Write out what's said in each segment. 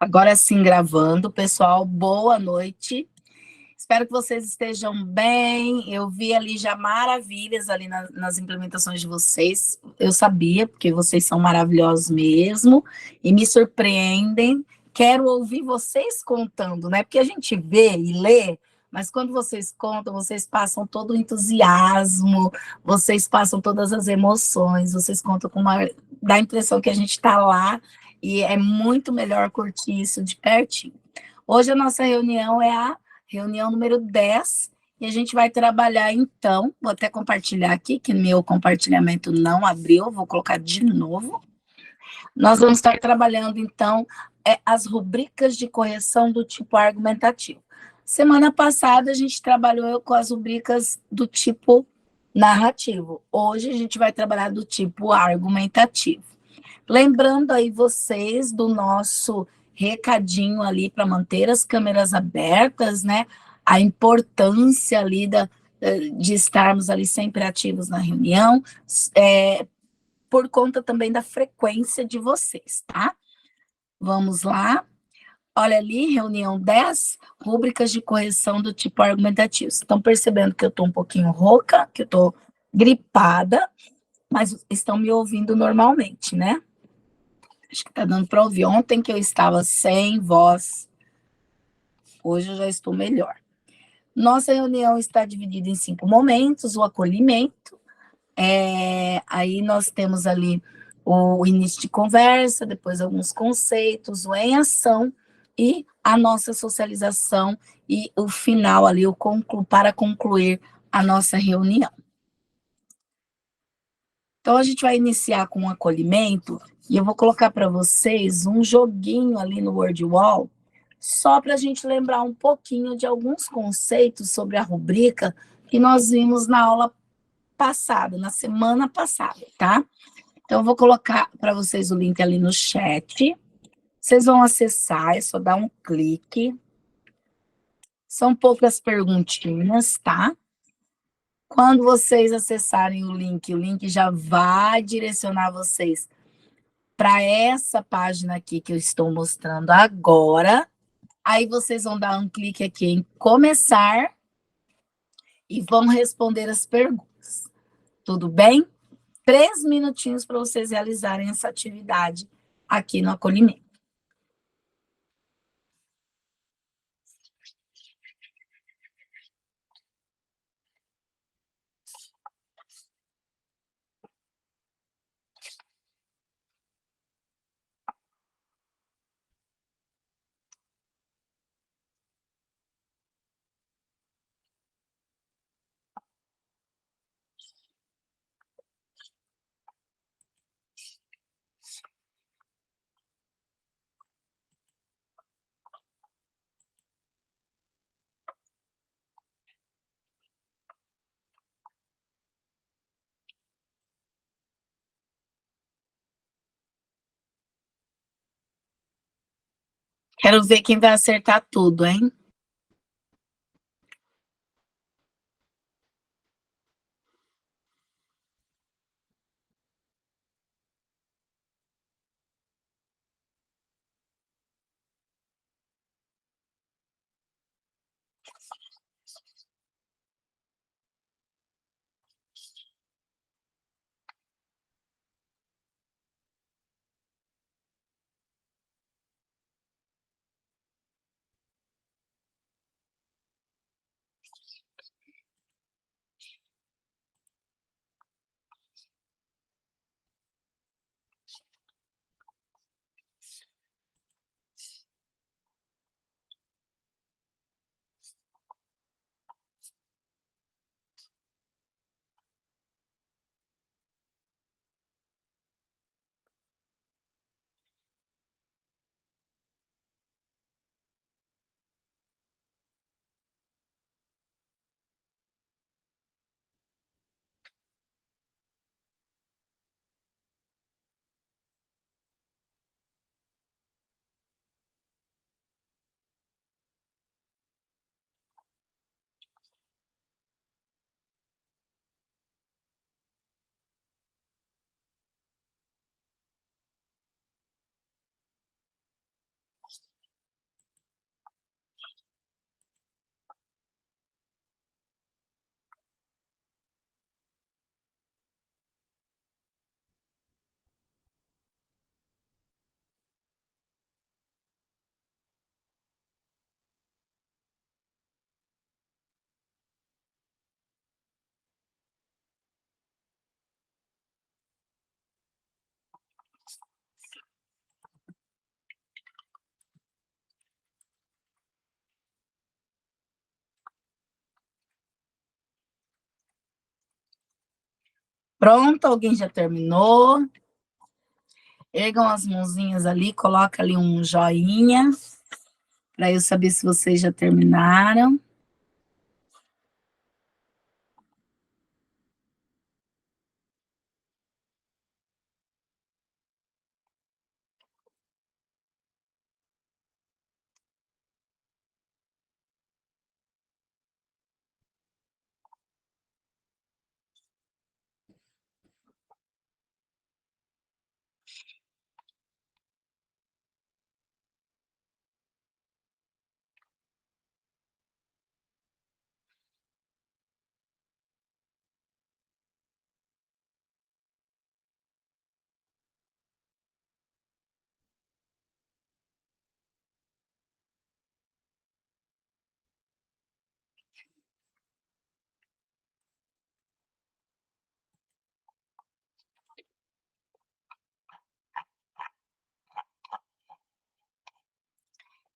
Agora sim, gravando. Pessoal, boa noite. Espero que vocês estejam bem. Eu vi ali já maravilhas ali nas implementações de vocês. Eu sabia, porque vocês são maravilhosos mesmo e me surpreendem. Quero ouvir vocês contando, né? Porque a gente vê e lê, mas quando vocês contam, vocês passam todo o entusiasmo, vocês passam todas as emoções, vocês contam com uma... dá a impressão que a gente está lá e é muito melhor curtir isso de pertinho. Hoje a nossa reunião é a reunião número 10, e a gente vai trabalhar então, vou até compartilhar aqui, que meu compartilhamento não abriu, vou colocar de novo. Nós vamos estar trabalhando então as rubricas de correção do tipo argumentativo. Semana passada a gente trabalhou com as rubricas do tipo narrativo. Hoje a gente vai trabalhar do tipo argumentativo. Lembrando aí vocês do nosso recadinho ali para manter as câmeras abertas, né? A importância ali de estarmos ali sempre ativos na reunião, por conta também da frequência de vocês, tá? Vamos lá. Olha ali, reunião 10, rúbricas de correção do tipo argumentativo. Vocês estão percebendo que eu estou um pouquinho rouca, que eu estou gripada, mas estão me ouvindo normalmente, né? Acho que está dando para ouvir. Ontem que eu estava sem voz, hoje eu já estou melhor. Nossa reunião está dividida em 5 momentos: o acolhimento, aí nós temos ali o início de conversa, depois alguns conceitos, o em ação e a nossa socialização e o final ali, para concluir a nossa reunião. Então, a gente vai iniciar com o acolhimento e eu vou colocar para vocês um joguinho ali no WordWall, só para a gente lembrar um pouquinho de alguns conceitos sobre a rubrica que nós vimos na aula passada, na semana passada, tá? Então, eu vou colocar para vocês o link ali no chat. Vocês vão acessar, é só dar um clique. São poucas perguntinhas, tá? Quando vocês acessarem o link já vai direcionar vocês para essa página aqui que eu estou mostrando agora. Aí vocês vão dar um clique aqui em começar e vão responder as perguntas. Tudo bem? 3 minutinhos para vocês realizarem essa atividade aqui no acolhimento. Quero ver quem vai acertar tudo, hein? Pronto, alguém já terminou? Ergam as mãozinhas ali, coloca ali um joinha, para eu saber se vocês já terminaram.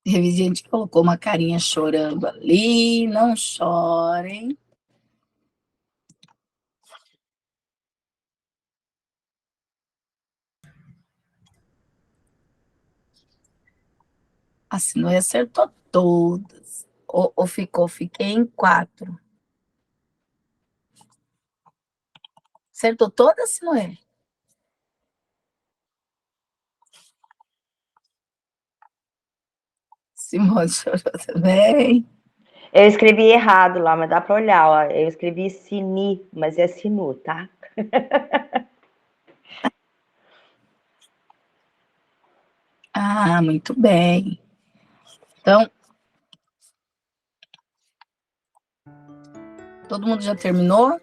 Teve gente que colocou uma carinha chorando ali, não chorem. A Sinoi acertou todas. Ou fiquei em 4. Acertou todas, Sinoi? Simone chorou também. Eu escrevi errado lá, mas dá para olhar, ó. Eu escrevi Sini, mas é Sinu, tá? Ah, muito bem. Então, todo mundo já terminou?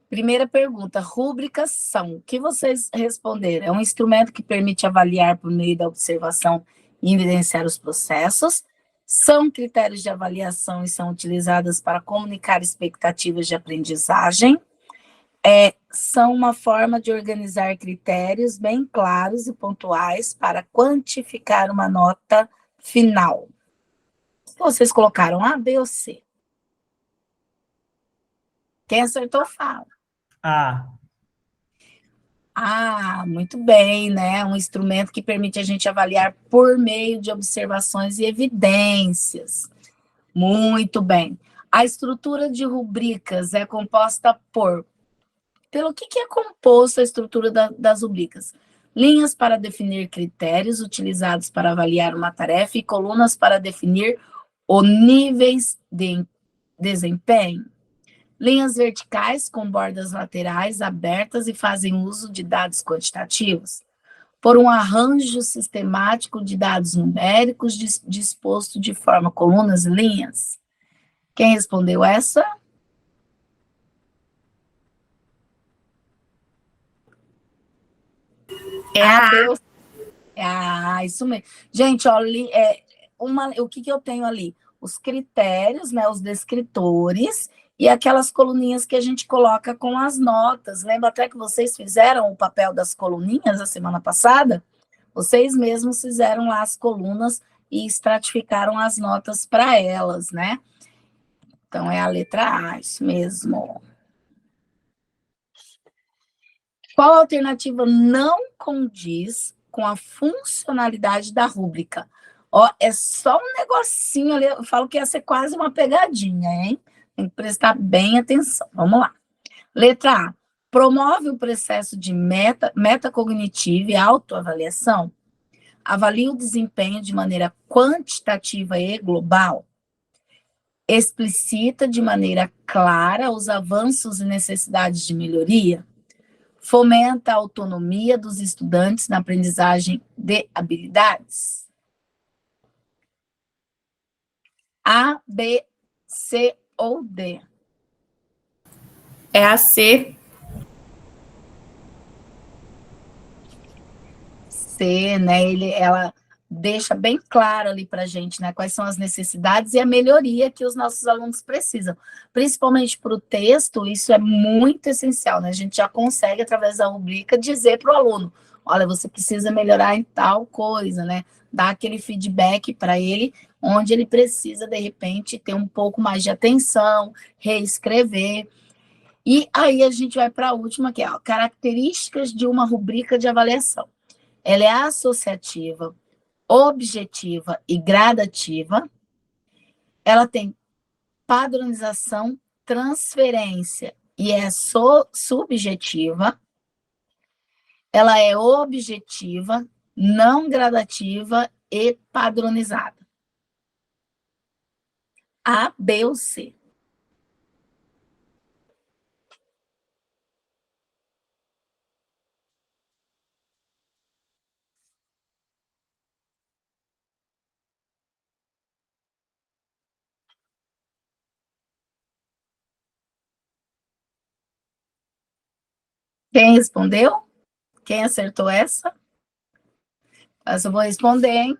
Primeira pergunta, rúbricas são, o que vocês responderam? É um instrumento que permite avaliar por meio da observação e evidenciar os processos, são critérios de avaliação e são utilizadas para comunicar expectativas de aprendizagem, são uma forma de organizar critérios bem claros e pontuais para quantificar uma nota final. Vocês colocaram A, B ou C? Quem acertou, fala. Ah, Ah, muito bem, né? Um instrumento que permite a gente avaliar por meio de observações e evidências. Muito bem. A estrutura de rubricas é composta por... Pelo que é composta a estrutura das rubricas? Linhas para definir critérios utilizados para avaliar uma tarefa e colunas para definir os níveis de desempenho. Linhas verticais com bordas laterais abertas e fazem uso de dados quantitativos, por um arranjo sistemático de dados numéricos disposto de forma colunas e linhas. Quem respondeu essa? É a B. Ah, isso mesmo. Gente, olha, o que eu tenho ali? Os critérios, né, os descritores e aquelas coluninhas que a gente coloca com as notas. Lembra até que vocês fizeram o papel das coluninhas a semana passada? Vocês mesmos fizeram lá as colunas e estratificaram as notas para elas, né? Então, é a letra A, isso mesmo. Qual alternativa não condiz com a funcionalidade da rúbrica? Ó, é só um negocinho ali, eu falo que ia ser quase uma pegadinha, hein? Tem que prestar bem atenção. Vamos lá. Letra A. Promove o processo de metacognitiva e autoavaliação. Avalia o desempenho de maneira quantitativa e global. Explicita de maneira clara os avanços e necessidades de melhoria. Fomenta a autonomia dos estudantes na aprendizagem de habilidades. A, B, C ou D? É a C. C, né? Ela deixa bem claro ali para a gente, né? Quais são as necessidades e a melhoria que os nossos alunos precisam. Principalmente para o texto, isso é muito essencial, né? A gente já consegue, através da rubrica, dizer para o aluno: olha, você precisa melhorar em tal coisa, né? Dar aquele feedback para ele, onde ele precisa, de repente, ter um pouco mais de atenção, reescrever. E aí a gente vai para a última, que é ó, características de uma rubrica de avaliação. Ela é associativa, objetiva e gradativa. Ela tem padronização, transferência e é subjetiva. Ela é objetiva, não gradativa e padronizada. A, B ou C. Quem respondeu? Quem acertou essa? Essa eu vou responder, hein?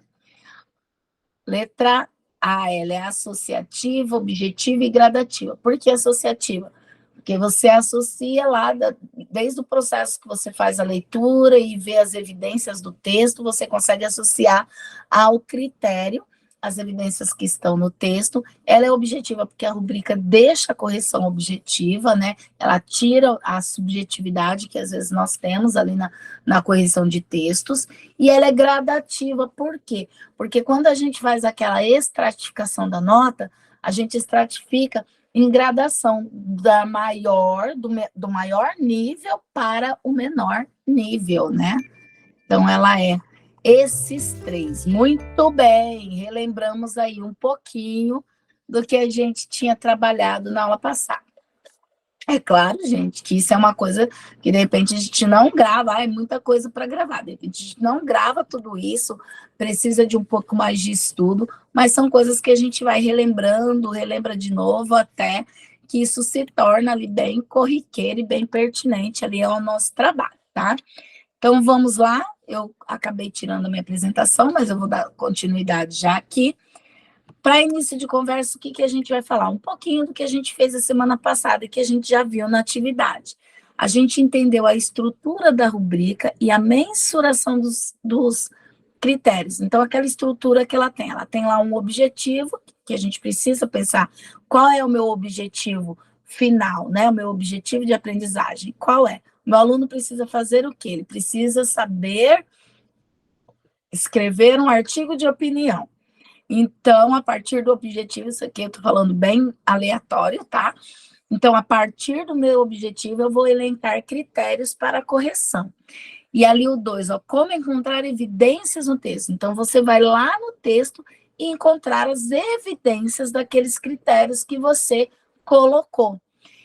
Letra A, ela é associativa, objetiva e gradativa. Por que associativa? Porque você associa lá, desde o processo que você faz a leitura e vê as evidências do texto, você consegue associar ao critério as evidências que estão no texto. Ela é objetiva porque a rubrica deixa a correção objetiva, né? Ela tira a subjetividade que às vezes nós temos ali na correção de textos. E ela é gradativa, por quê? Porque quando a gente faz aquela estratificação da nota, a gente estratifica em gradação do maior nível para o menor nível, né? Então, ela é esses três. Muito bem, relembramos aí um pouquinho do que a gente tinha trabalhado na aula passada. É claro, gente, que isso é uma coisa que, de repente, a gente não grava, é muita coisa para gravar, de repente, a gente não grava tudo isso, precisa de um pouco mais de estudo, mas são coisas que a gente vai relembrando, relembra de novo, até que isso se torna ali bem corriqueiro e bem pertinente ali ao nosso trabalho, tá? Então, vamos lá, eu acabei tirando a minha apresentação, mas eu vou dar continuidade já aqui. Para início de conversa, o que a gente vai falar? Um pouquinho do que a gente fez a semana passada e que a gente já viu na atividade. A gente entendeu a estrutura da rubrica e a mensuração dos critérios. Então, aquela estrutura que ela tem lá um objetivo, que a gente precisa pensar qual é o meu objetivo final, né? O meu objetivo de aprendizagem. Qual é? O meu aluno precisa fazer o quê? Ele precisa saber escrever um artigo de opinião. Então, a partir do objetivo, isso aqui eu estou falando bem aleatório, tá? Então, a partir do meu objetivo, eu vou elencar critérios para correção. E ali o 2, ó, como encontrar evidências no texto. Então, você vai lá no texto e encontrar as evidências daqueles critérios que você colocou.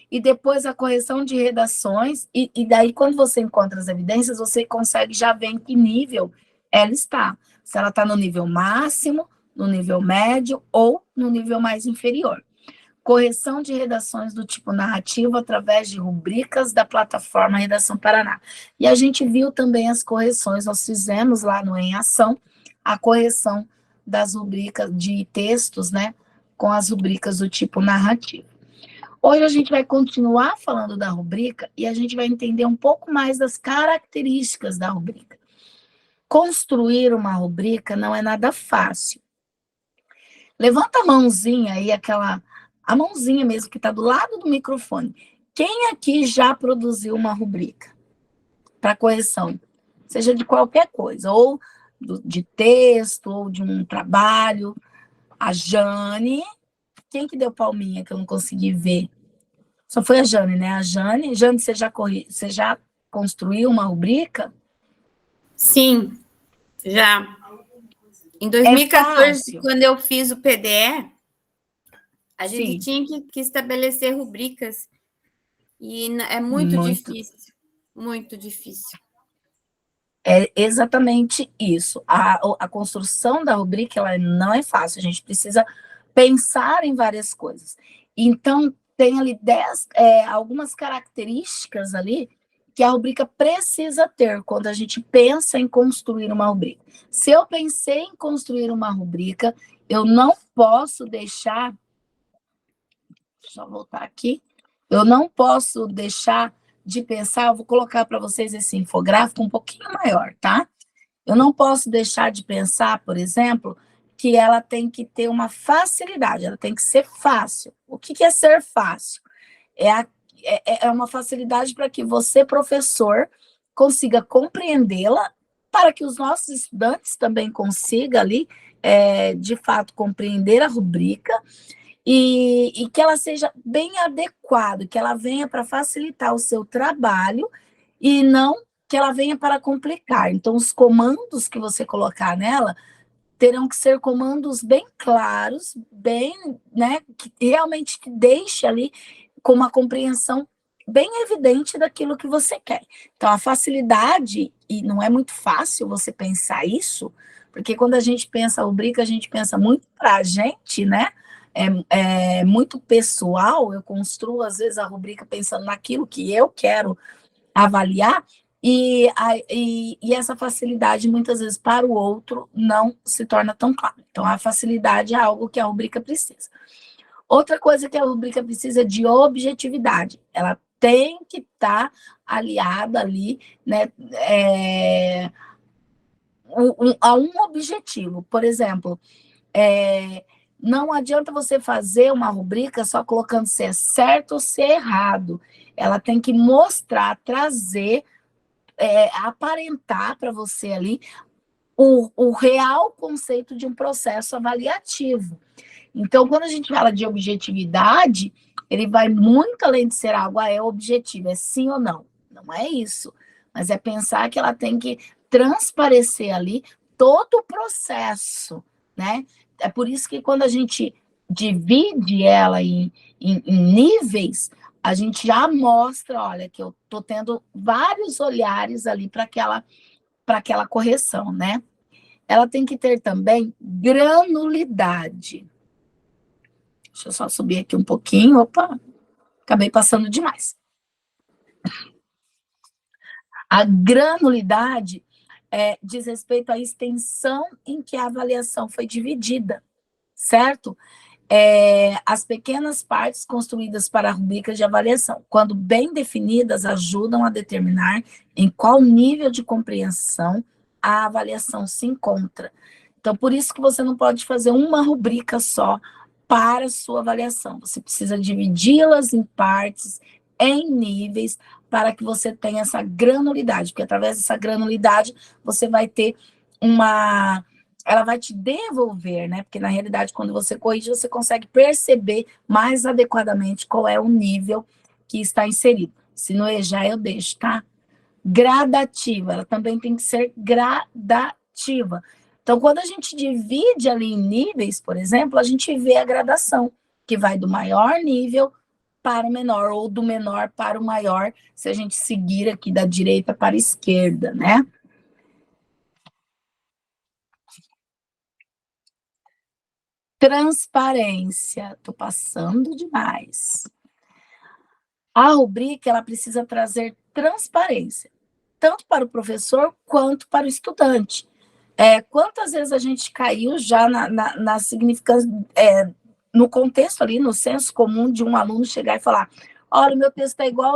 E depois a correção de redações, e daí quando você encontra as evidências, você consegue já ver em que nível ela está. Se ela está no nível máximo, no nível médio ou no nível mais inferior. Correção de redações do tipo narrativo através de rubricas da plataforma Redação Paraná. E a gente viu também as correções, nós fizemos lá no Em Ação, a correção das rubricas de textos, né, com as rubricas do tipo narrativo. Hoje a gente vai continuar falando da rubrica e a gente vai entender um pouco mais das características da rubrica. Construir uma rubrica não é nada fácil. Levanta a mãozinha aí, a mãozinha mesmo que está do lado do microfone. Quem aqui já produziu uma rubrica para correção? Seja de qualquer coisa, ou de texto, ou de um trabalho. A Jane, quem que deu palminha que eu não consegui ver? Só foi a Jane, né? A Jane, você já construiu uma rubrica? Sim, já. Em 2014, quando eu fiz o PDE, a gente tinha que estabelecer rubricas. E é muito difícil, muito difícil. É exatamente isso. A construção da rubrica ela não é fácil, a gente precisa pensar em várias coisas. Então, tem ali algumas características ali que a rubrica precisa ter quando a gente pensa em construir uma rubrica. Se eu pensei em construir uma rubrica, eu não posso deixar. Deixa eu voltar aqui. Eu não posso deixar de pensar, eu vou colocar para vocês esse infográfico um pouquinho maior, tá? Eu não posso deixar de pensar, por exemplo, que ela tem que ter uma facilidade, ela tem que ser fácil. O que é ser fácil? é uma facilidade para que você, professor, consiga compreendê-la, para que os nossos estudantes também consigam ali, de fato, compreender a rubrica, e que ela seja bem adequada, que ela venha para facilitar o seu trabalho e não que ela venha para complicar. Então, os comandos que você colocar nela terão que ser comandos bem claros, bem, né, que realmente te deixe ali com uma compreensão bem evidente daquilo que você quer. Então, a facilidade, e não é muito fácil você pensar isso, porque quando a gente pensa a rubrica, a gente pensa muito para a gente, né? É muito pessoal, eu construo, às vezes, a rubrica pensando naquilo que eu quero avaliar, e essa facilidade, muitas vezes, para o outro, não se torna tão clara. Então, a facilidade é algo que a rubrica precisa. Outra coisa que a rubrica precisa é de objetividade. Ela tem que estar aliada ali, né, a um objetivo. Por exemplo, não adianta você fazer uma rubrica só colocando se é certo ou se é errado. Ela tem que mostrar, trazer, aparentar para você ali o real conceito de um processo avaliativo. Então, quando a gente fala de objetividade, ele vai muito além de ser algo objetivo, é sim ou não. Não é isso. Mas é pensar que ela tem que transparecer ali todo o processo, né? É por isso que quando a gente divide ela em níveis, a gente já mostra, olha, que eu estou tendo vários olhares ali para aquela correção, né? Ela tem que ter também granulidade. Deixa eu só subir aqui um pouquinho. Opa, acabei passando demais. A granulidade diz respeito à extensão em que a avaliação foi dividida, certo? As pequenas partes construídas para a rubrica de avaliação, quando bem definidas, ajudam a determinar em qual nível de compreensão a avaliação se encontra. Então, por isso que você não pode fazer uma rubrica só para a sua avaliação. Você precisa dividi-las em partes, em níveis, para que você tenha essa granulidade, porque através dessa granulidade você vai ter ela vai te devolver, né? Porque na realidade, quando você corrige, você consegue perceber mais adequadamente qual é o nível que está inserido. Se não errar, eu deixo, tá? Gradativa, ela também tem que ser gradativa. Então, quando a gente divide ali em níveis, por exemplo, a gente vê a gradação, que vai do maior nível para o menor, ou do menor para o maior, se a gente seguir aqui da direita para a esquerda, né? Transparência, estou passando demais. A rubrica, ela precisa trazer transparência, tanto para o professor quanto para o estudante. Quantas vezes a gente caiu já na significância, no contexto ali, no senso comum de um aluno chegar e falar, olha, o meu texto é igual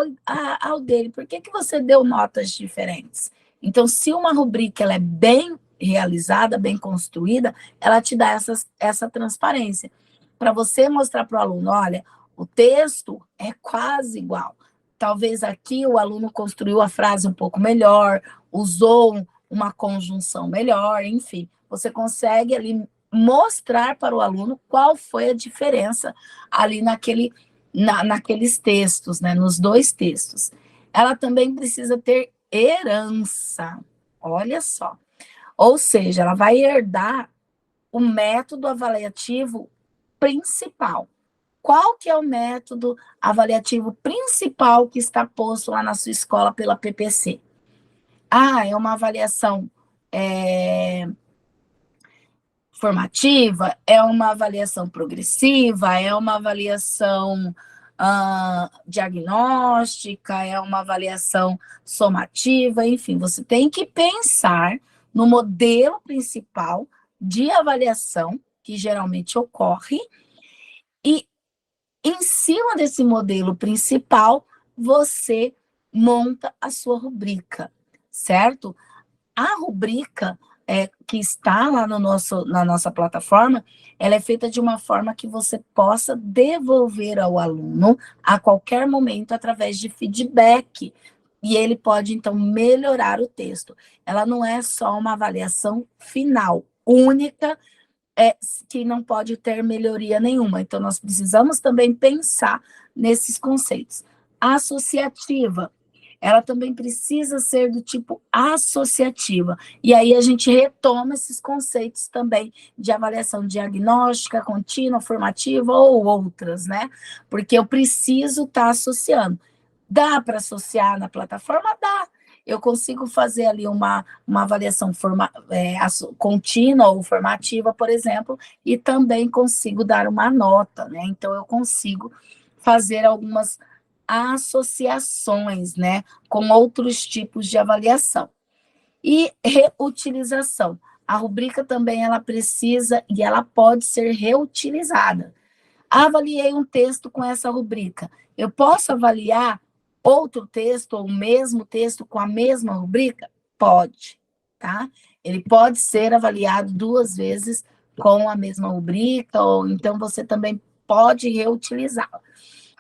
ao dele, por que você deu notas diferentes? Então, se uma rubrica ela é bem realizada, bem construída, ela te dá essa transparência, para você mostrar para o aluno, olha, o texto é quase igual. Talvez aqui o aluno construiu a frase um pouco melhor, usou uma conjunção melhor, enfim. Você consegue ali mostrar para o aluno qual foi a diferença ali naqueles textos, né, nos dois textos. Ela também precisa ter herança, olha só. Ou seja, ela vai herdar o método avaliativo principal. Qual que é o método avaliativo principal que está posto lá na sua escola pela PPC? É uma avaliação formativa, é uma avaliação progressiva, é uma avaliação diagnóstica, é uma avaliação somativa, enfim, você tem que pensar no modelo principal de avaliação que geralmente ocorre e em cima desse modelo principal você monta a sua rubrica, certo? a rubrica que está lá na nossa plataforma, ela é feita de uma forma que você possa devolver ao aluno a qualquer momento através de feedback, e ele pode, então, melhorar o texto. Ela não é só uma avaliação final, única, que não pode ter melhoria nenhuma. Então, nós precisamos também pensar nesses conceitos. Associativa, ela também precisa ser do tipo associativa. E aí a gente retoma esses conceitos também de avaliação diagnóstica, contínua, formativa ou outras, né? Porque eu preciso estar associando. Dá para associar na plataforma? Dá. Eu consigo fazer ali uma avaliação contínua ou formativa, por exemplo, e também consigo dar uma nota, né? Então, eu consigo fazer algumas associações, né, com outros tipos de avaliação. E reutilização. A rubrica também, ela precisa e ela pode ser reutilizada. Avaliei um texto com essa rubrica. Eu posso avaliar outro texto ou o mesmo texto com a mesma rubrica? Pode, tá? Ele pode ser avaliado 2 vezes com a mesma rubrica, ou então você também pode reutilizá-la.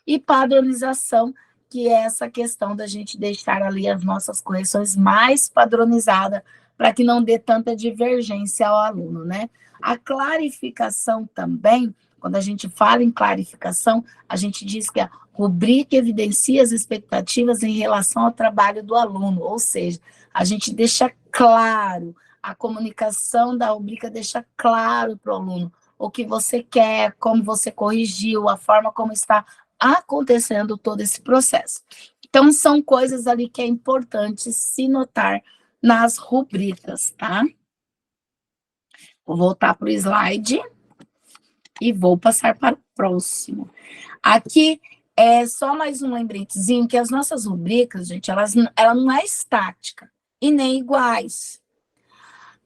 E padronização, que é essa questão da gente deixar ali as nossas correções mais padronizadas, para que não dê tanta divergência ao aluno, né? A clarificação também, quando a gente fala em clarificação, a gente diz que a rubrica evidencia as expectativas em relação ao trabalho do aluno, ou seja, a gente deixa claro, a comunicação da rubrica deixa claro para o aluno o que você quer, como você corrigiu, a forma como está acontecendo todo esse processo. Então, são coisas ali que é importante se notar nas rubricas, tá? Vou voltar para o slide e vou passar para o próximo. Aqui é só mais um lembretezinho que as nossas rubricas, gente, ela não é estática e nem iguais.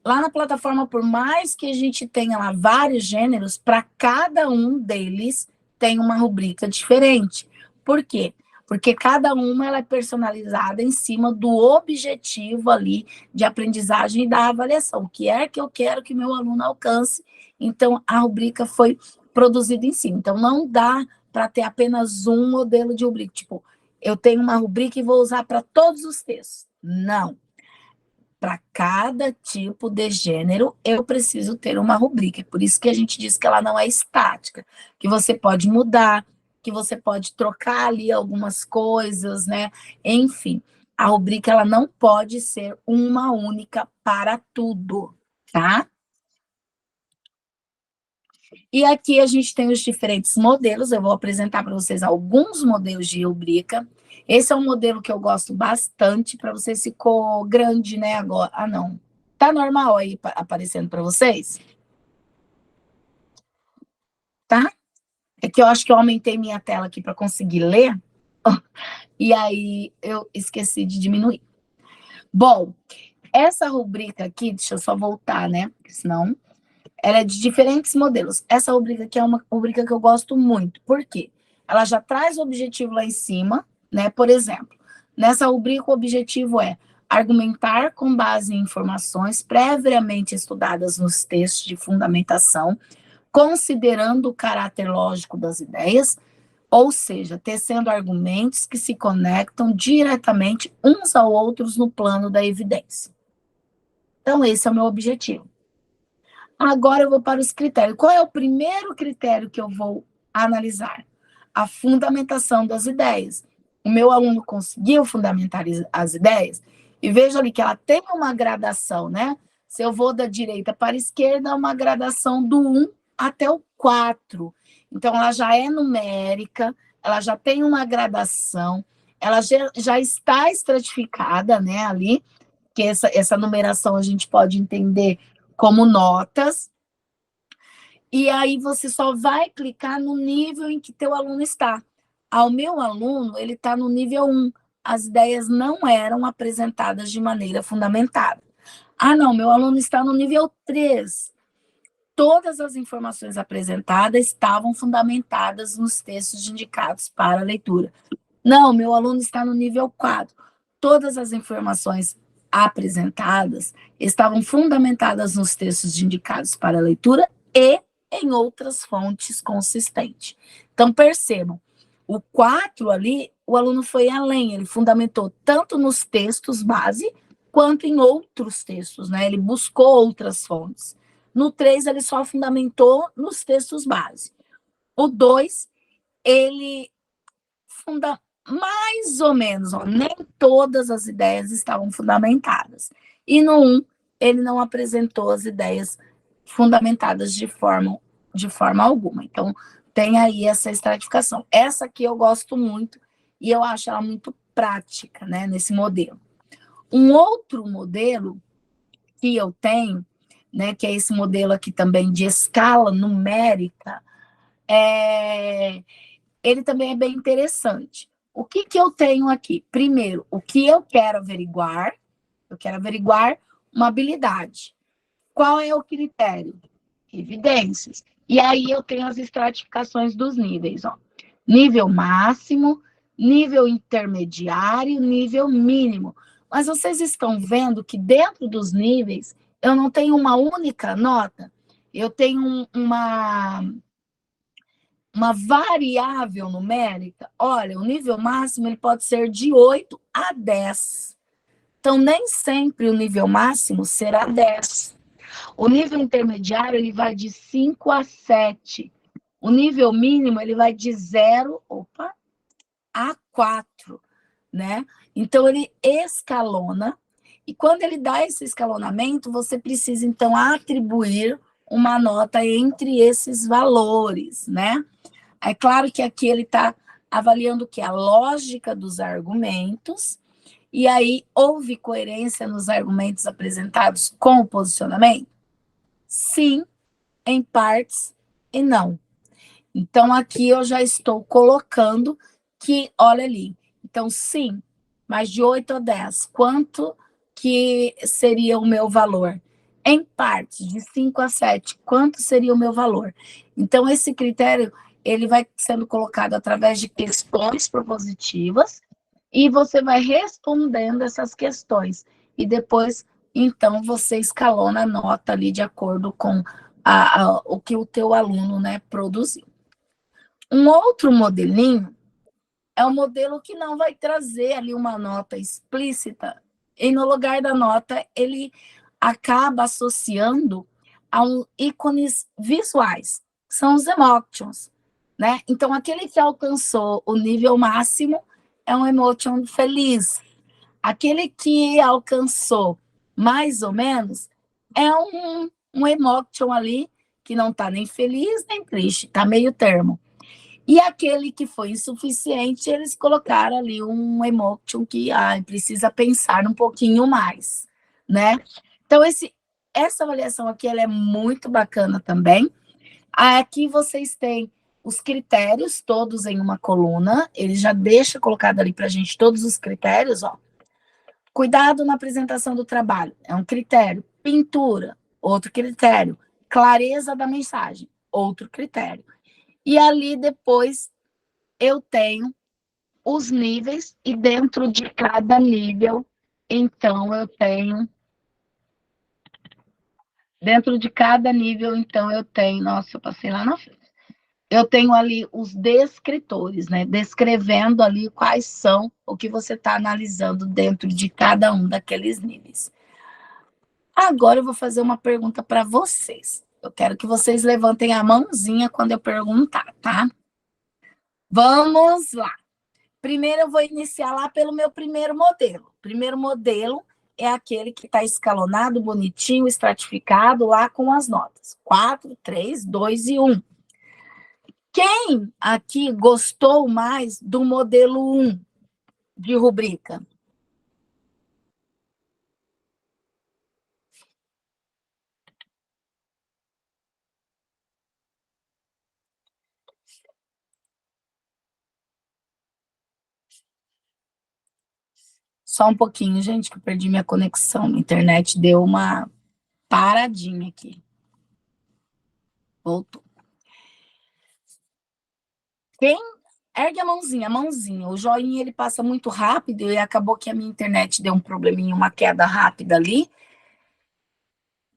Lá na plataforma, por mais que a gente tenha lá vários gêneros, para cada um deles tem uma rubrica diferente. Por quê? Porque cada uma ela é personalizada em cima do objetivo ali de aprendizagem e da avaliação. O que é que eu quero que meu aluno alcance? Então, a rubrica foi produzida em cima. Então, não dá para ter apenas um modelo de rubrica. Tipo, eu tenho uma rubrica e vou usar para todos os textos. Não. Para cada tipo de gênero, eu preciso ter uma rubrica. Por isso que a gente diz que ela não é estática, que você pode mudar, que você pode trocar ali algumas coisas, né? Enfim, a rubrica ela não pode ser uma única para tudo, tá? E aqui a gente tem os diferentes modelos, eu vou apresentar para vocês alguns modelos de rubrica. Esse é um modelo que eu gosto bastante, para vocês ficou grande, né, agora. Ah, não. Tá normal aí aparecendo para vocês? Tá? É que eu acho que eu aumentei minha tela aqui para conseguir ler, e aí eu esqueci de diminuir. Bom, essa rubrica aqui, deixa eu só voltar, né, porque senão... Ela é de diferentes modelos. Essa rubrica aqui é uma rubrica que eu gosto muito. Por quê? Ela já traz o objetivo lá em cima, né? Por exemplo, nessa rubrica o objetivo é argumentar com base em informações previamente estudadas nos textos de fundamentação, considerando o caráter lógico das ideias, ou seja, tecendo argumentos que se conectam diretamente uns aos outros no plano da evidência. Então, esse é o meu objetivo. Agora eu vou para os critérios. Qual é o primeiro critério que eu vou analisar? A fundamentação das ideias. O meu aluno conseguiu fundamentar as ideias? E veja ali que ela tem uma gradação, né? Se eu vou da direita para a esquerda, é uma gradação do 1 até o 4. Então, ela já é numérica, ela já tem uma gradação, ela já está estratificada, né, ali, que essa numeração a gente pode entender como notas, e aí você só vai clicar no nível em que teu aluno está. Ao meu aluno, ele está no nível 1. As ideias não eram apresentadas de maneira fundamentada. Ah, não, meu aluno está no nível 3. Todas as informações apresentadas estavam fundamentadas nos textos indicados para leitura. Não, meu aluno está no nível 4. Todas as informações apresentadas estavam fundamentadas nos textos indicados para leitura e em outras fontes consistentes. Então, percebam, o 4 ali, o aluno foi além, ele fundamentou tanto nos textos base, quanto em outros textos, né? Ele buscou outras fontes. No 3, ele só fundamentou nos textos base. O 2, ele mais ou menos, nem todas as ideias estavam fundamentadas. E no 1, ele não apresentou as ideias fundamentadas de forma alguma. Então, tem aí essa estratificação. Essa aqui eu gosto muito e eu acho ela muito prática, né, nesse modelo. Um outro modelo que eu tenho, né, que é esse modelo aqui também de escala numérica, ele também é bem interessante. O que eu tenho aqui? Primeiro, o que eu quero averiguar? Eu quero averiguar uma habilidade. Qual é o critério? Evidências. E aí eu tenho as estratificações dos níveis, ó. Nível máximo, nível intermediário, nível mínimo. Mas vocês estão vendo que dentro dos níveis eu não tenho uma única nota, eu tenho uma variável numérica. Olha, o nível máximo ele pode ser de 8 a 10. Então, nem sempre o nível máximo será 10. O nível intermediário ele vai de 5 a 7. O nível mínimo ele vai de 0 a 4, né? Então, ele escalona. E quando ele dá esse escalonamento, você precisa, então, atribuir uma nota entre esses valores, né? É claro que aqui ele está avaliando o que? A lógica dos argumentos, e aí houve coerência nos argumentos apresentados com o posicionamento? Sim, em partes e não. Então, aqui eu já estou colocando que, olha ali, então sim, mas de 8 a 10, quanto que seria o meu valor? Em partes, de 5 a 7, quanto seria o meu valor? Então, esse critério, ele vai sendo colocado através de questões propositivas e você vai respondendo essas questões. E depois, então, você escalona a nota ali de acordo com o que o teu aluno, né, produziu. Um outro modelinho é um modelo que não vai trazer ali uma nota explícita, e no lugar da nota, ele acaba associando a ícones visuais, são os emotions, né? Então, aquele que alcançou o nível máximo é um emotion feliz. Aquele que alcançou mais ou menos é um emotion ali que não está nem feliz nem triste, está meio termo. E aquele que foi insuficiente, eles colocaram ali um emotion que precisa pensar um pouquinho mais, né? Então, essa avaliação aqui ela é muito bacana também. Aqui vocês têm os critérios todos em uma coluna, ele já deixa colocado ali para a gente todos os critérios, ó. Cuidado na apresentação do trabalho, é um critério. Pintura, outro critério. Clareza da mensagem, outro critério. E ali depois eu tenho os níveis, e dentro de cada nível, então eu tenho. Dentro de cada nível, então, eu tenho. Nossa, eu passei lá na frente. Eu tenho ali os descritores, né? Descrevendo ali quais são o que você está analisando dentro de cada um daqueles níveis. Agora eu vou fazer uma pergunta para vocês. Eu quero que vocês levantem a mãozinha quando eu perguntar, tá? Vamos lá. Primeiro eu vou iniciar lá pelo meu primeiro modelo. O primeiro modelo é aquele que está escalonado, bonitinho, estratificado lá com as notas. 4, 3, 2 e 1. Quem aqui gostou mais do modelo 1 de rubrica? Só um pouquinho, gente, que eu perdi minha conexão. A internet deu uma paradinha aqui. Voltou. Quem Ergue a mãozinha, a mãozinha. O joinha, ele passa muito rápido e acabou que a minha internet deu um probleminha, uma queda rápida ali.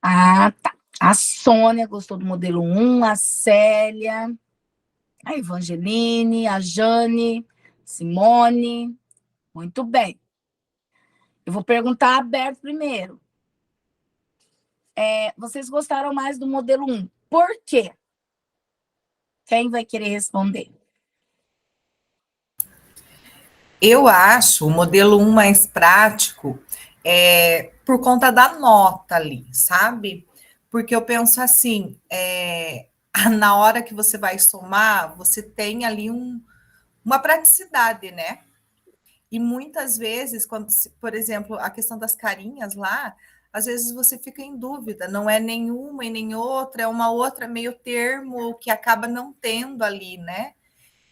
Ah, tá. A Sônia gostou do modelo 1, a Célia, a Evangeline, a Jane, Simone. Muito bem. Eu vou perguntar aberto primeiro. Vocês gostaram mais do modelo 1? Por quê? Quem vai querer responder? Eu acho o modelo 1 mais prático por conta da nota ali, sabe? Porque eu penso assim, na hora que você vai somar, você tem ali uma praticidade, né? E muitas vezes, quando, por exemplo, a questão das carinhas lá, às vezes você fica em dúvida, não é nenhuma e nem outra, é uma outra meio termo que acaba não tendo ali, né?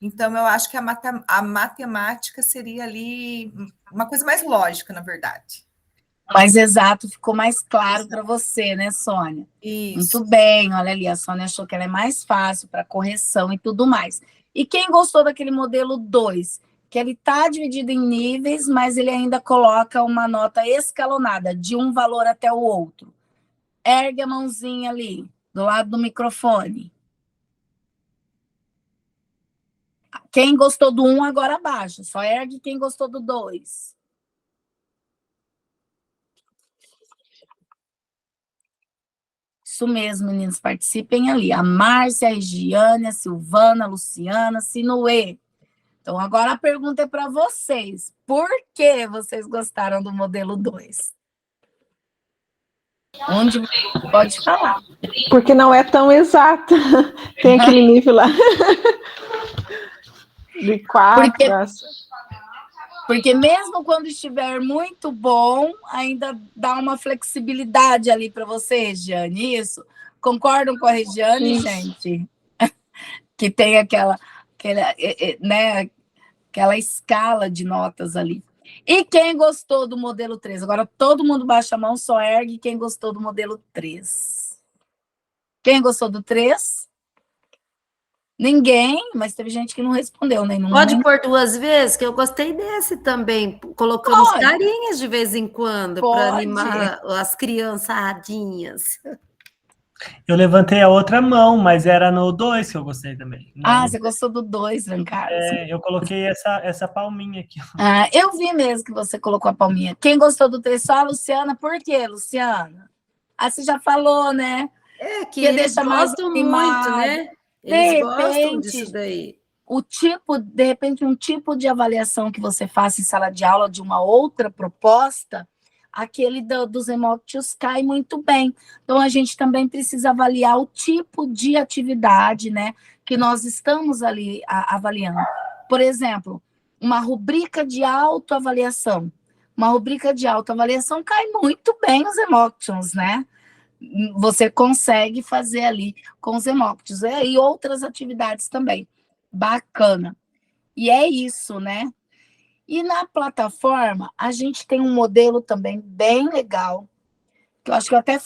Então, eu acho que a matemática seria ali uma coisa mais lógica, na verdade. Mais exato, ficou mais claro para você, né, Sônia? Isso. Muito bem, olha ali, a Sônia achou que ela é mais fácil para correção e tudo mais. E quem gostou daquele modelo 2? Que ele está dividido em níveis, mas ele ainda coloca uma nota escalonada, de um valor até o outro. Ergue a mãozinha ali, do lado do microfone. Quem gostou do 1, agora abaixa. Só ergue quem gostou do 2. Isso mesmo, meninos, participem ali. A Márcia, a Regiane, a Silvana, a Luciana, a Sinuê. Então, agora a pergunta é para vocês. Por que vocês gostaram do modelo 2? Onde pode falar? Porque não é tão exata. Tem aquele nível lá. De 4. Porque mesmo quando estiver muito bom, ainda dá uma flexibilidade ali para você, Regiane, isso? Concordam com a Regiane, gente? Que tem aquela escala de notas ali. E quem gostou do modelo 3? Agora todo mundo baixa a mão, só ergue quem gostou do modelo 3. Quem gostou do 3? Ninguém, mas teve gente que não respondeu, né? Pode pôr 2 vezes, que eu gostei desse também. Colocamos carinhas de vez em quando para animar as criançadinhas. Eu levantei a outra mão, mas era no 2 que eu gostei também. Você gostou do 2, Giancarlo? Eu coloquei essa palminha aqui. Eu vi mesmo que você colocou a palminha. Quem gostou do 3? Só a Luciana. Por quê, Luciana? Você já falou, né? Que eles gostam muito, né? Eles gostam disso daí. De repente, um tipo de avaliação que você faça em sala de aula de uma outra proposta, aquele dos hemóctios cai muito bem. Então, a gente também precisa avaliar o tipo de atividade, né, que nós estamos ali avaliando. Por exemplo, uma rubrica de autoavaliação. Uma rubrica de autoavaliação cai muito bem os hemóctions, né? Você consegue fazer ali com os hemóctios, e outras atividades também. Bacana. E é isso, né? E na plataforma, a gente tem um modelo também bem legal, que eu acho que eu até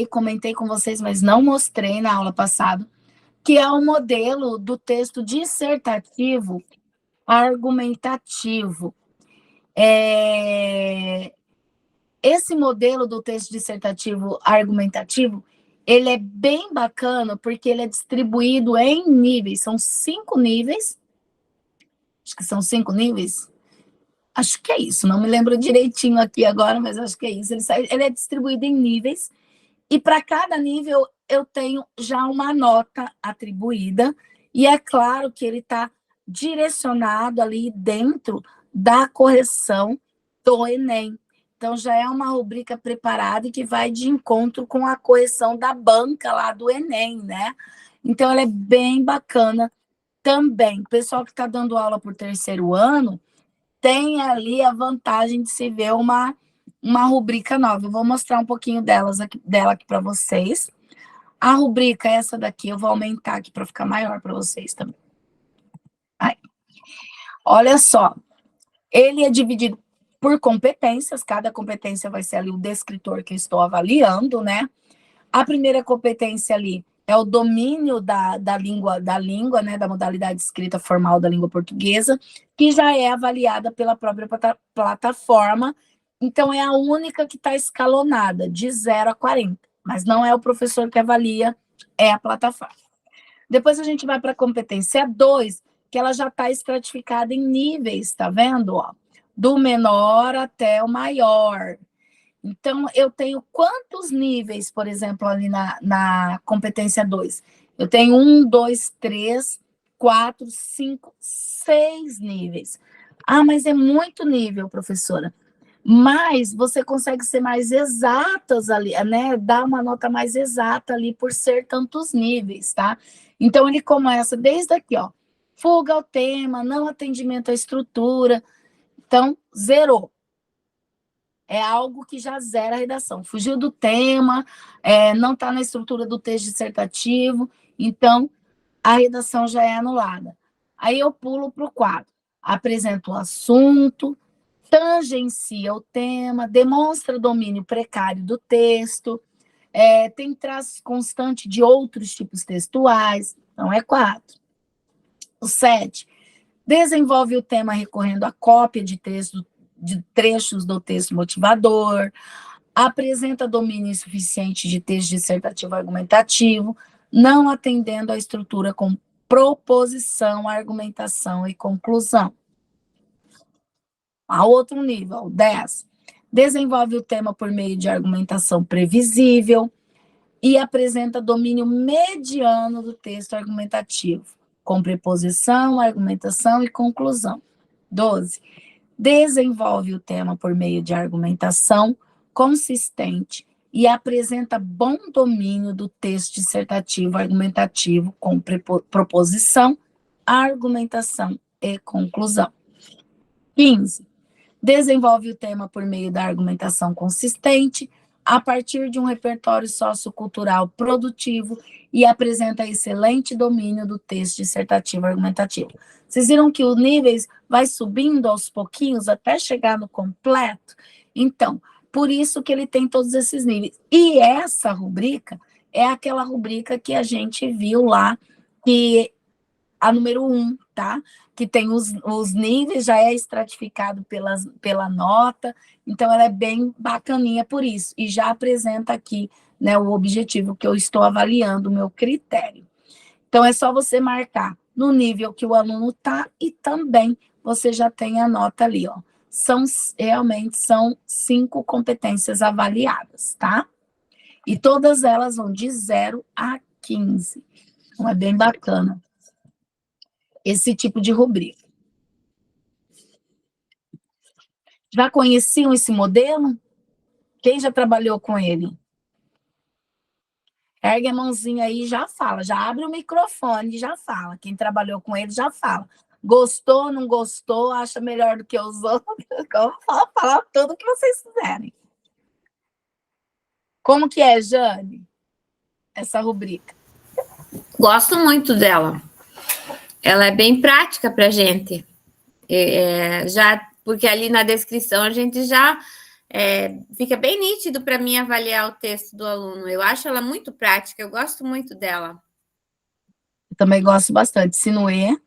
comentei com vocês, mas não mostrei na aula passada, que é o modelo do texto dissertativo argumentativo. Esse modelo do texto dissertativo argumentativo, ele é bem bacana porque ele é distribuído em níveis. São 5 níveis. Acho que são 5 níveis. Acho que é isso. Não me lembro direitinho aqui agora, mas acho que é isso. Ele é distribuído em níveis. E para cada nível eu tenho já uma nota atribuída. E é claro que ele está direcionado ali dentro da correção do Enem. Então, já é uma rubrica preparada e que vai de encontro com a correção da banca lá do Enem, né? Então, ela é bem bacana também. O pessoal que está dando aula por 3º ano tem ali a vantagem de se ver uma rubrica nova. Eu vou mostrar um pouquinho dela aqui para vocês. A rubrica, essa daqui, eu vou aumentar aqui para ficar maior para vocês também. Aí. Olha só, ele é dividido por competências, cada competência vai ser ali o descritor que eu estou avaliando, né? A primeira competência ali é o domínio da língua, né, da modalidade escrita formal da língua portuguesa, que já é avaliada pela própria plataforma. Então, é a única que está escalonada, de 0 a 40. Mas não é o professor que avalia, é a plataforma. Depois a gente vai para a competência 2, que ela já está estratificada em níveis, tá vendo? Ó, do menor até o maior. Então, eu tenho quantos níveis, por exemplo, ali na competência 2? Eu tenho 1, 2, 3, 4, 5, 6 níveis. Ah, mas é muito nível, professora. Mas você consegue ser mais exatas ali, né? Dar uma nota mais exata ali por ser tantos níveis, tá? Então, ele começa desde aqui, ó. Fuga ao tema, não atendimento à estrutura. Então, zerou. É algo que já zera a redação. Fugiu do tema, não está na estrutura do texto dissertativo, então a redação já é anulada. Aí eu pulo para o quadro. Apresenta o assunto, tangencia o tema, demonstra domínio precário do texto, tem traços constantes de outros tipos textuais, então é 4. O 7, desenvolve o tema recorrendo à cópia de trechos do texto motivador, apresenta domínio insuficiente de texto dissertativo argumentativo, não atendendo à estrutura com proposição, argumentação e conclusão. A outro nível, 10, desenvolve o tema por meio de argumentação previsível e apresenta domínio mediano do texto argumentativo, com preposição, argumentação e conclusão. 12, desenvolve o tema por meio de argumentação consistente e apresenta bom domínio do texto dissertativo argumentativo com proposição, argumentação e conclusão. 15, desenvolve o tema por meio da argumentação consistente a partir de um repertório sociocultural produtivo e apresenta excelente domínio do texto dissertativo argumentativo. Vocês viram que os níveis vai subindo aos pouquinhos até chegar no completo? Então, por isso que ele tem todos esses níveis. E essa rubrica é aquela rubrica que a gente viu lá, que a número 1, tá? Que tem os níveis, já é estratificado pela nota, então ela é bem bacaninha por isso, e já apresenta aqui, né, o objetivo que eu estou avaliando, o meu critério. Então, é só você marcar no nível que o aluno está e também você já tem a nota ali, ó. Realmente são 5 competências avaliadas, tá? E todas elas vão de 0 a 15. Então, é bem bacana esse tipo de rubrica. Já conheciam esse modelo? Quem já trabalhou com ele? Ergue a mãozinha aí e já fala, já abre o microfone e já fala. Quem trabalhou com ele já fala. Gostou, não gostou, acha melhor do que os outros? Eu vou falar tudo o que vocês quiserem. Como que é, Jane, essa rubrica? Gosto muito dela. Ela é bem prática para a gente. Porque ali na descrição a gente já fica bem nítido para mim avaliar o texto do aluno. Eu acho ela muito prática, eu gosto muito dela. Eu também gosto bastante. Sinuê?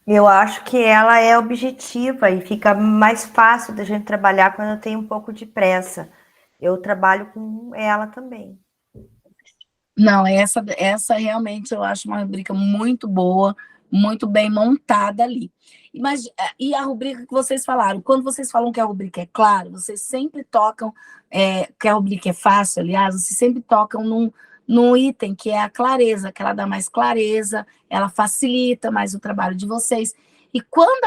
Eu acho que ela é objetiva e fica mais fácil da gente trabalhar quando eu tenho um pouco de pressa. Eu trabalho com ela também. Não, essa realmente eu acho uma rubrica muito boa, muito bem montada ali. Mas, e a rubrica que vocês falaram? Quando vocês falam que a rubrica é clara, vocês sempre tocam, que a rubrica é fácil, aliás, vocês sempre tocam num item que é a clareza, que ela dá mais clareza, ela facilita mais o trabalho de vocês. E quando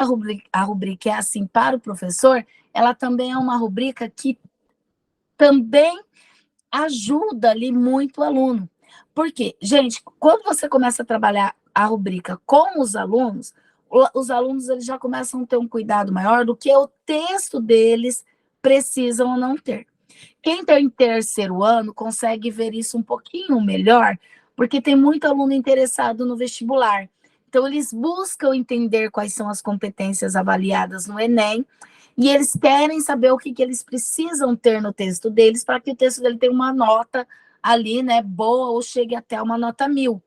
a rubrica é assim para o professor, ela também é uma rubrica que também ajuda ali muito o aluno. Por quê? Gente, quando você começa a trabalhar a rubrica com os alunos eles já começam a ter um cuidado maior do que o texto deles precisam ou não ter. Quem está em terceiro ano consegue ver isso um pouquinho melhor, porque tem muito aluno interessado no vestibular. Então, eles buscam entender quais são as competências avaliadas no Enem, e eles querem saber o que eles precisam ter no texto deles para que o texto dele tenha uma nota ali, né, boa, ou chegue até uma nota 1000.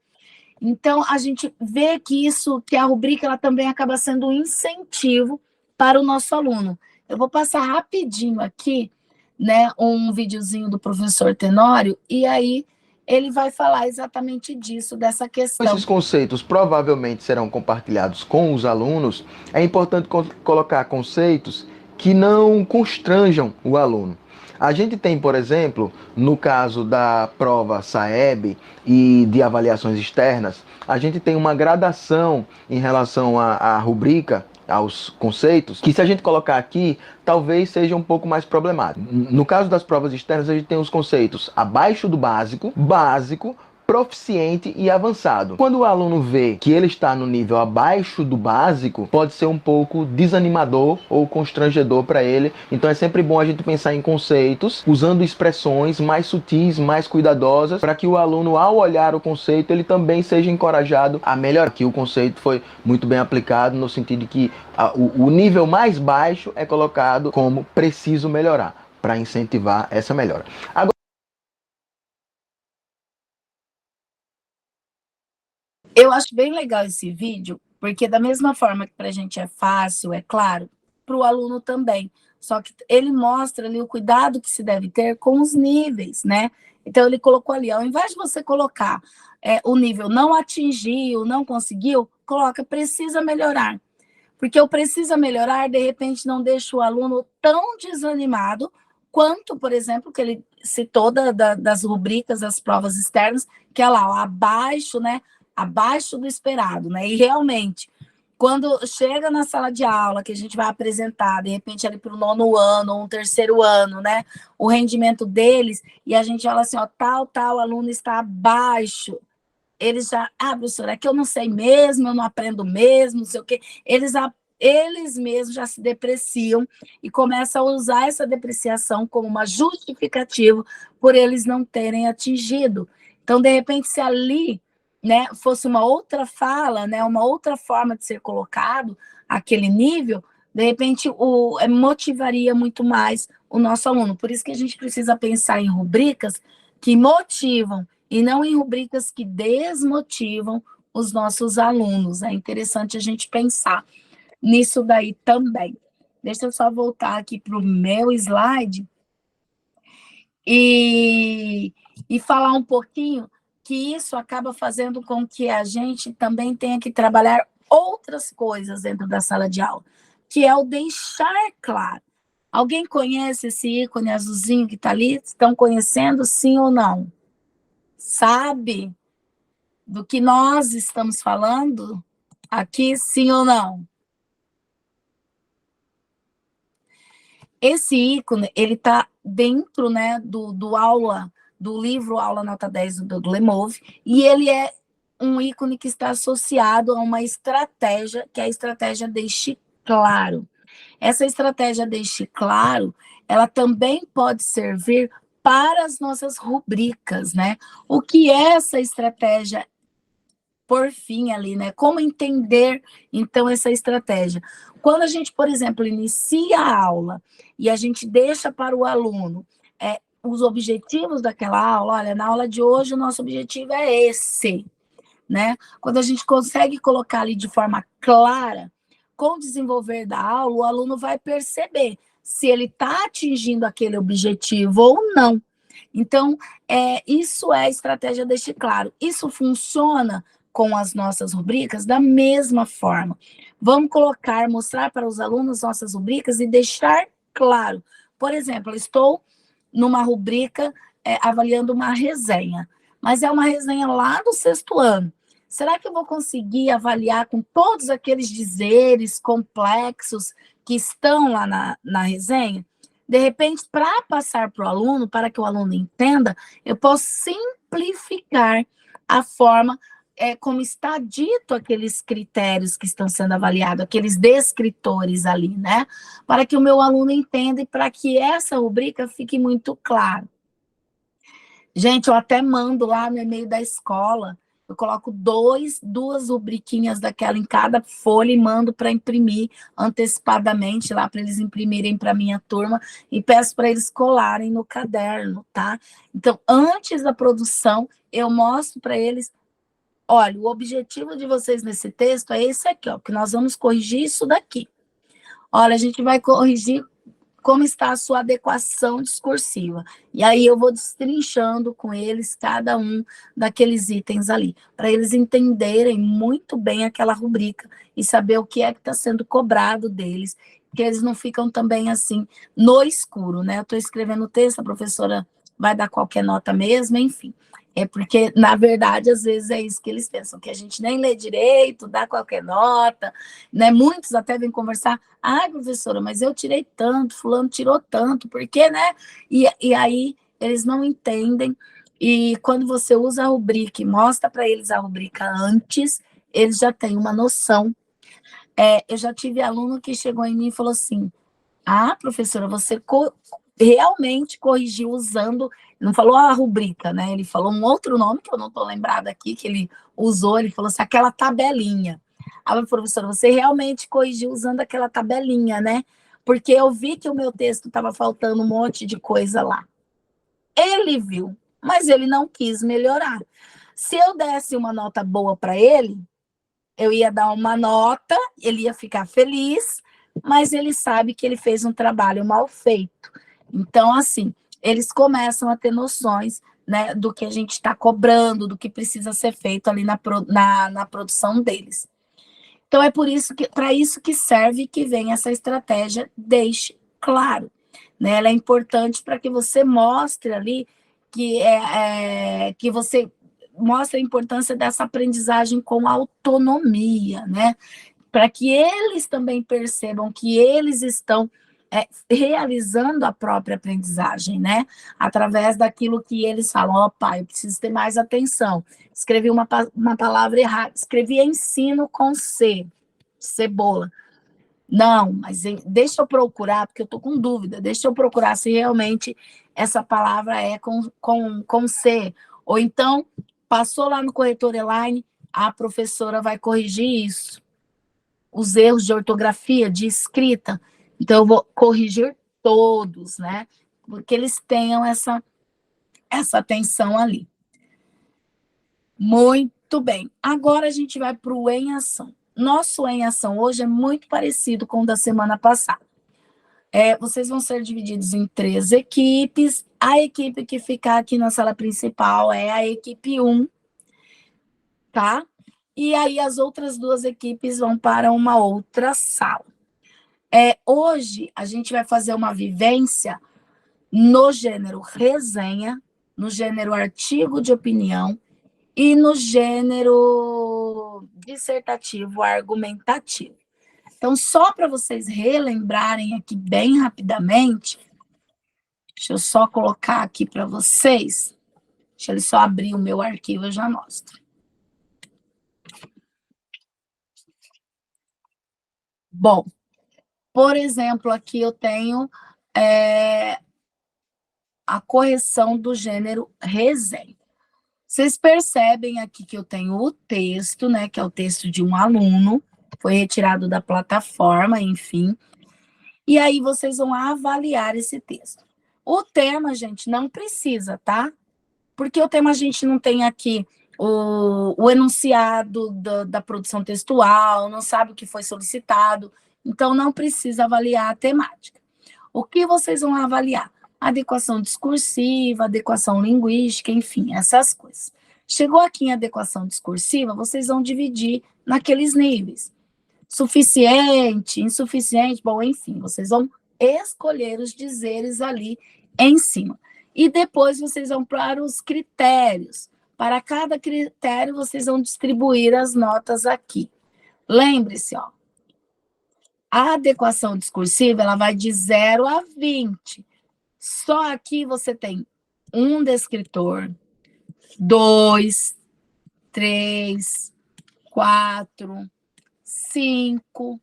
Então, a gente vê que a rubrica ela também acaba sendo um incentivo para o nosso aluno. Eu vou passar rapidinho aqui, né, um videozinho do professor Tenório, e aí ele vai falar exatamente disso, dessa questão. Esses conceitos provavelmente serão compartilhados com os alunos. É importante colocar conceitos que não constranjam o aluno. A gente tem, por exemplo, no caso da prova SAEB e de avaliações externas, a gente tem uma gradação em relação à rubrica, aos conceitos, que se a gente colocar aqui, talvez seja um pouco mais problemático. No caso das provas externas, a gente tem os conceitos abaixo do básico, básico, proficiente e avançado. Quando o aluno vê que ele está no nível abaixo do básico, pode ser um pouco desanimador ou constrangedor para ele. Então é sempre bom a gente pensar em conceitos, usando expressões mais sutis, mais cuidadosas, para que o aluno, ao olhar o conceito, ele também seja encorajado a melhorar. Aqui o conceito foi muito bem aplicado, no sentido de que o nível mais baixo é colocado como preciso melhorar, para incentivar essa melhora. Agora, eu acho bem legal esse vídeo, porque da mesma forma que para a gente é fácil, é claro, para o aluno também. Só que ele mostra ali o cuidado que se deve ter com os níveis, né? Então ele colocou ali, ao invés de você colocar o nível não atingiu, não conseguiu, coloca precisa melhorar. Porque o precisa melhorar, de repente, não deixa o aluno tão desanimado quanto, por exemplo, que ele citou das rubricas, das provas externas, que é lá, ó, abaixo, né? Abaixo do esperado, né? E realmente, quando chega na sala de aula, que a gente vai apresentar, de repente, ali para o 9º ano ou um 3º ano, né? O rendimento deles, e a gente fala assim, ó, tal aluno está abaixo. Eles já, professora, é que eu não sei mesmo, eu não aprendo mesmo, não sei o quê. Eles mesmos já se depreciam e começam a usar essa depreciação como uma justificativa por eles não terem atingido. Então, de repente, se ali, né, fosse uma outra fala, né, uma outra forma de ser colocado aquele nível, de repente motivaria muito mais o nosso aluno. Por isso que a gente precisa pensar em rubricas que motivam e não em rubricas que desmotivam os nossos alunos. É interessante a gente pensar nisso daí também. Deixa eu só voltar aqui para o meu slide e falar um pouquinho que isso acaba fazendo com que a gente também tenha que trabalhar outras coisas dentro da sala de aula, que é o deixar claro. Alguém conhece esse ícone azulzinho que está ali? Estão conhecendo, sim ou não? Sabe do que nós estamos falando aqui, sim ou não? Esse ícone, ele está dentro, né, do livro Aula Nota 10 do Lemov, e ele é um ícone que está associado a uma estratégia, que é a estratégia Deixe Claro. Essa estratégia Deixe Claro, ela também pode servir para as nossas rubricas, né? O que é essa estratégia, por fim, ali, né? Como entender, então, essa estratégia? Quando a gente, por exemplo, inicia a aula e a gente deixa para o aluno os objetivos daquela aula, olha, na aula de hoje o nosso objetivo é esse, né? Quando a gente consegue colocar ali de forma clara, com o desenvolver da aula, o aluno vai perceber se ele está atingindo aquele objetivo ou não. Então, isso é a estratégia Deixe Claro. Isso funciona com as nossas rubricas da mesma forma. Vamos mostrar para os alunos nossas rubricas e deixar claro. Por exemplo, eu estou numa rubrica avaliando uma resenha, mas é uma resenha lá do 6º ano. Será que eu vou conseguir avaliar com todos aqueles dizeres complexos que estão lá na resenha? De repente, para passar para o aluno, para que o aluno entenda, eu posso simplificar a forma como está dito aqueles critérios que estão sendo avaliados, aqueles descritores ali, né? Para que o meu aluno entenda e para que essa rubrica fique muito clara. Gente, eu até mando lá no e-mail da escola, eu coloco duas rubriquinhas daquela em cada folha e mando para imprimir antecipadamente lá, para eles imprimirem para minha turma, e peço para eles colarem no caderno, tá? Então, antes da produção, eu mostro para eles, olha, o objetivo de vocês nesse texto é esse aqui, ó, que nós vamos corrigir isso daqui. Olha, a gente vai corrigir como está a sua adequação discursiva. E aí eu vou destrinchando com eles cada um daqueles itens ali, para eles entenderem muito bem aquela rubrica e saber o que é que está sendo cobrado deles, que eles não ficam também assim no escuro, né? Eu estou escrevendo o texto, a professora vai dar qualquer nota mesmo, enfim. É porque, na verdade, às vezes é isso que eles pensam, que a gente nem lê direito, dá qualquer nota, né? Muitos até vêm conversar, ai, professora, mas eu tirei tanto, fulano tirou tanto, por quê, né? E aí eles não entendem, e quando você usa a rubrica e mostra para eles a rubrica antes, eles já têm uma noção. Eu já tive aluno que chegou em mim e falou assim, ah, professora, você realmente corrigiu usando, não falou a rubrica, né? Ele falou um outro nome que eu não estou lembrada aqui, que ele usou, ele falou assim, aquela tabelinha. Ah, professora, você realmente corrigiu usando aquela tabelinha, né? Porque eu vi que o meu texto estava faltando um monte de coisa lá. Ele viu, mas ele não quis melhorar. Se eu desse uma nota boa para ele, eu ia dar uma nota, ele ia ficar feliz, mas ele sabe que ele fez um trabalho mal feito. Então, assim, eles começam a ter noções, né, do que a gente está cobrando, do que precisa ser feito ali na produção deles. Então, é por isso que, para isso que serve que vem essa estratégia, deixe claro. Né? Ela é importante para que você mostre ali que você mostra a importância dessa aprendizagem com autonomia, né? Para que eles também percebam que eles estão realizando a própria aprendizagem, né? Através daquilo que eles falam, ó, pai, eu preciso ter mais atenção. Escrevi uma palavra errada, escrevi ensino com C, cebola. Não, mas deixa eu procurar, porque eu estou com dúvida, deixa eu procurar se realmente essa palavra é com C. Ou então, passou lá no corretor Elaine, a professora vai corrigir isso. Os erros de ortografia, de escrita. Então, eu vou corrigir todos, né? Porque eles tenham essa atenção ali. Muito bem. Agora a gente vai para o Em Ação. Nosso Em Ação hoje é muito parecido com o da semana passada. Vocês vão ser divididos em 3 equipes. A equipe que ficar aqui na sala principal é a equipe 1, tá? E aí as outras 2 equipes vão para uma outra sala. Hoje a gente vai fazer uma vivência no gênero resenha, no gênero artigo de opinião e no gênero dissertativo argumentativo. Então, só para vocês relembrarem aqui bem rapidamente, deixa eu só colocar aqui para vocês, deixa ele só abrir o meu arquivo, eu já mostro. Bom, por exemplo, aqui eu tenho a correção do gênero resenha. Vocês percebem aqui que eu tenho o texto, né, que é o texto de um aluno, foi retirado da plataforma, enfim. E aí vocês vão avaliar esse texto. O tema, gente, não precisa, tá? Porque o tema a gente não tem aqui o enunciado da produção textual, não sabe o que foi solicitado, então não precisa avaliar a temática. O que vocês vão avaliar? Adequação discursiva, adequação linguística, enfim, essas coisas. Chegou aqui em adequação discursiva, vocês vão dividir naqueles níveis. Suficiente, insuficiente, bom, enfim, vocês vão escolher os dizeres ali em cima. E depois vocês vão para os critérios. Para cada critério, vocês vão distribuir as notas aqui. Lembre-se, ó, a adequação discursiva, ela vai de 0 a 20. Só aqui você tem um descritor, 2, 3, 4, 5,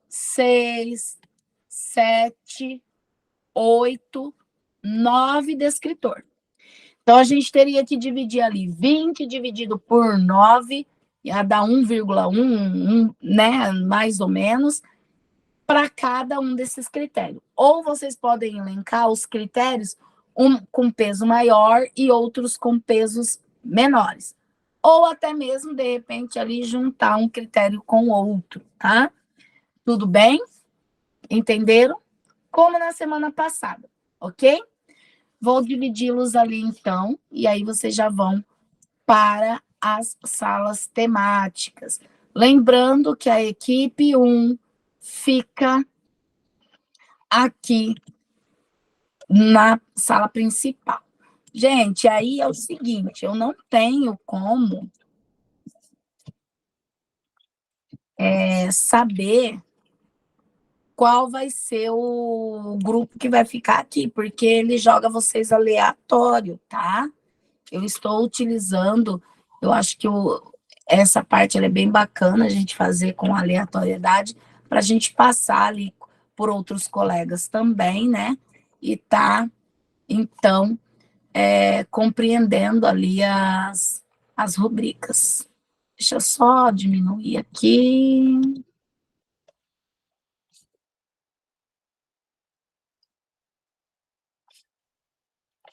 6, 7, 8, 9 descritor. Então, a gente teria que dividir ali 20 dividido por 9, ia dar 1,1, né, mais ou menos, para cada um desses critérios. Ou vocês podem elencar os critérios, um com peso maior e outros com pesos menores. Ou até mesmo, de repente, ali juntar um critério com outro, tá? Tudo bem? Entenderam? Como na semana passada, ok? Vou dividi-los ali, então, e aí vocês já vão para as salas temáticas. Lembrando que a equipe 1 fica aqui na sala principal. Gente, aí é o seguinte, eu não tenho como saber qual vai ser o grupo que vai ficar aqui, porque ele joga vocês aleatório, tá? Eu estou utilizando, eu acho que essa parte ela é bem bacana a gente fazer com aleatoriedade, para a gente passar ali por outros colegas também, né? E tá, então, compreendendo ali as rubricas. Deixa eu só diminuir aqui.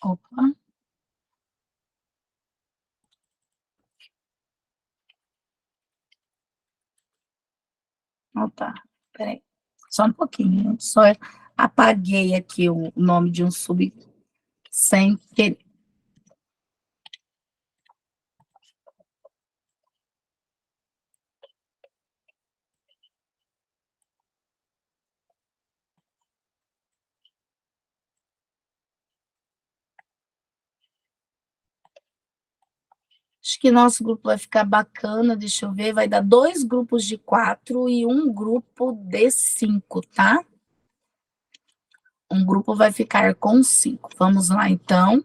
Opa. Opa, peraí. Só um pouquinho. Só apaguei aqui o nome de um sub sem querer. Acho que nosso grupo vai ficar bacana, deixa eu ver, vai dar 2 grupos de 4 e um grupo de 5, tá? Um grupo vai ficar com 5. Vamos lá, então.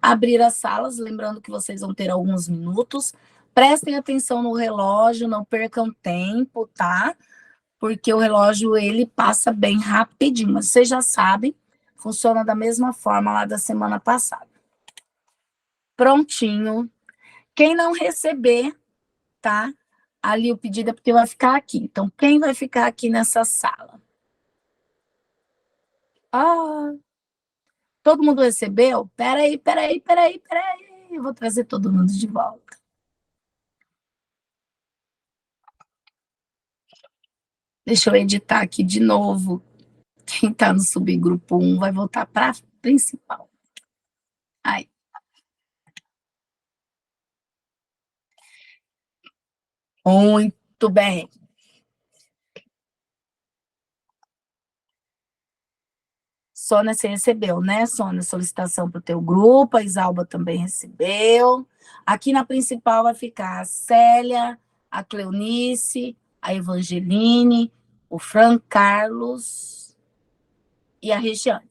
Abrir as salas, lembrando que vocês vão ter alguns minutos. Prestem atenção no relógio, não percam tempo, tá? Porque o relógio, ele passa bem rapidinho. Mas vocês já sabem, funciona da mesma forma lá da semana passada. Prontinho. Quem não receber, tá? Ali o pedido é porque vai ficar aqui. Então, quem vai ficar aqui nessa sala? Ah, todo mundo recebeu? Peraí. Eu vou trazer todo mundo de volta. Deixa eu editar aqui de novo. Quem tá no subgrupo 1 vai voltar para a principal. Aí. Muito bem. Sônia, você recebeu, né, Sônia? Solicitação para o teu grupo, a Isalba também recebeu. Aqui na principal vai ficar a Célia, a Cleonice, a Evangeline, o Fran Carlos e a Regiane,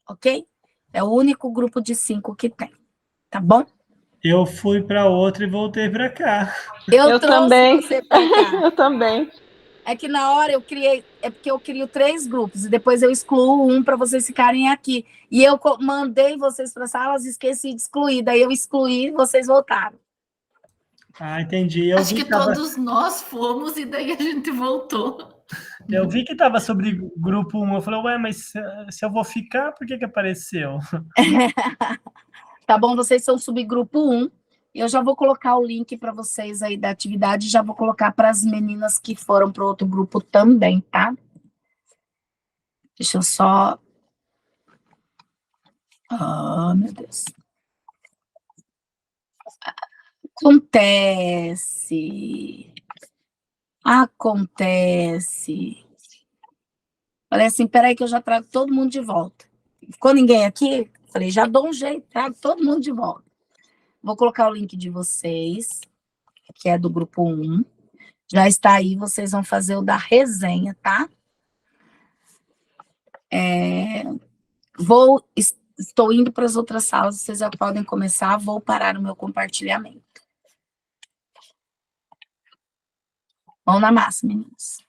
ok? É o único grupo de 5 que tem, tá bom? Eu fui para outra e voltei para cá. Eu trouxe também. você para cá. Eu também. É que na hora eu criei, é porque eu crio 3 grupos e depois eu excluo um para vocês ficarem aqui. E eu mandei vocês para a sala, esqueci de excluir, daí eu excluí e vocês voltaram. Ah, entendi. Acho que todos nós fomos e daí a gente voltou. Eu vi que estava sobre grupo 1. Eu falei, ué, mas se eu vou ficar, por que apareceu? Tá bom, vocês são subgrupo 1. Eu já vou colocar o link para vocês aí da atividade, já vou colocar para as meninas que foram para outro grupo também, tá? Deixa eu só... Ah, meu Deus. Acontece. Falei assim, peraí que eu já trago todo mundo de volta. Ficou ninguém aqui? Falei, já dou um jeito, trago todo mundo de volta. Vou colocar o link de vocês, que é do grupo 1. Já está aí, vocês vão fazer o da resenha, tá? Estou indo para as outras salas, vocês já podem começar, vou parar o meu compartilhamento. Mão na massa, meninas.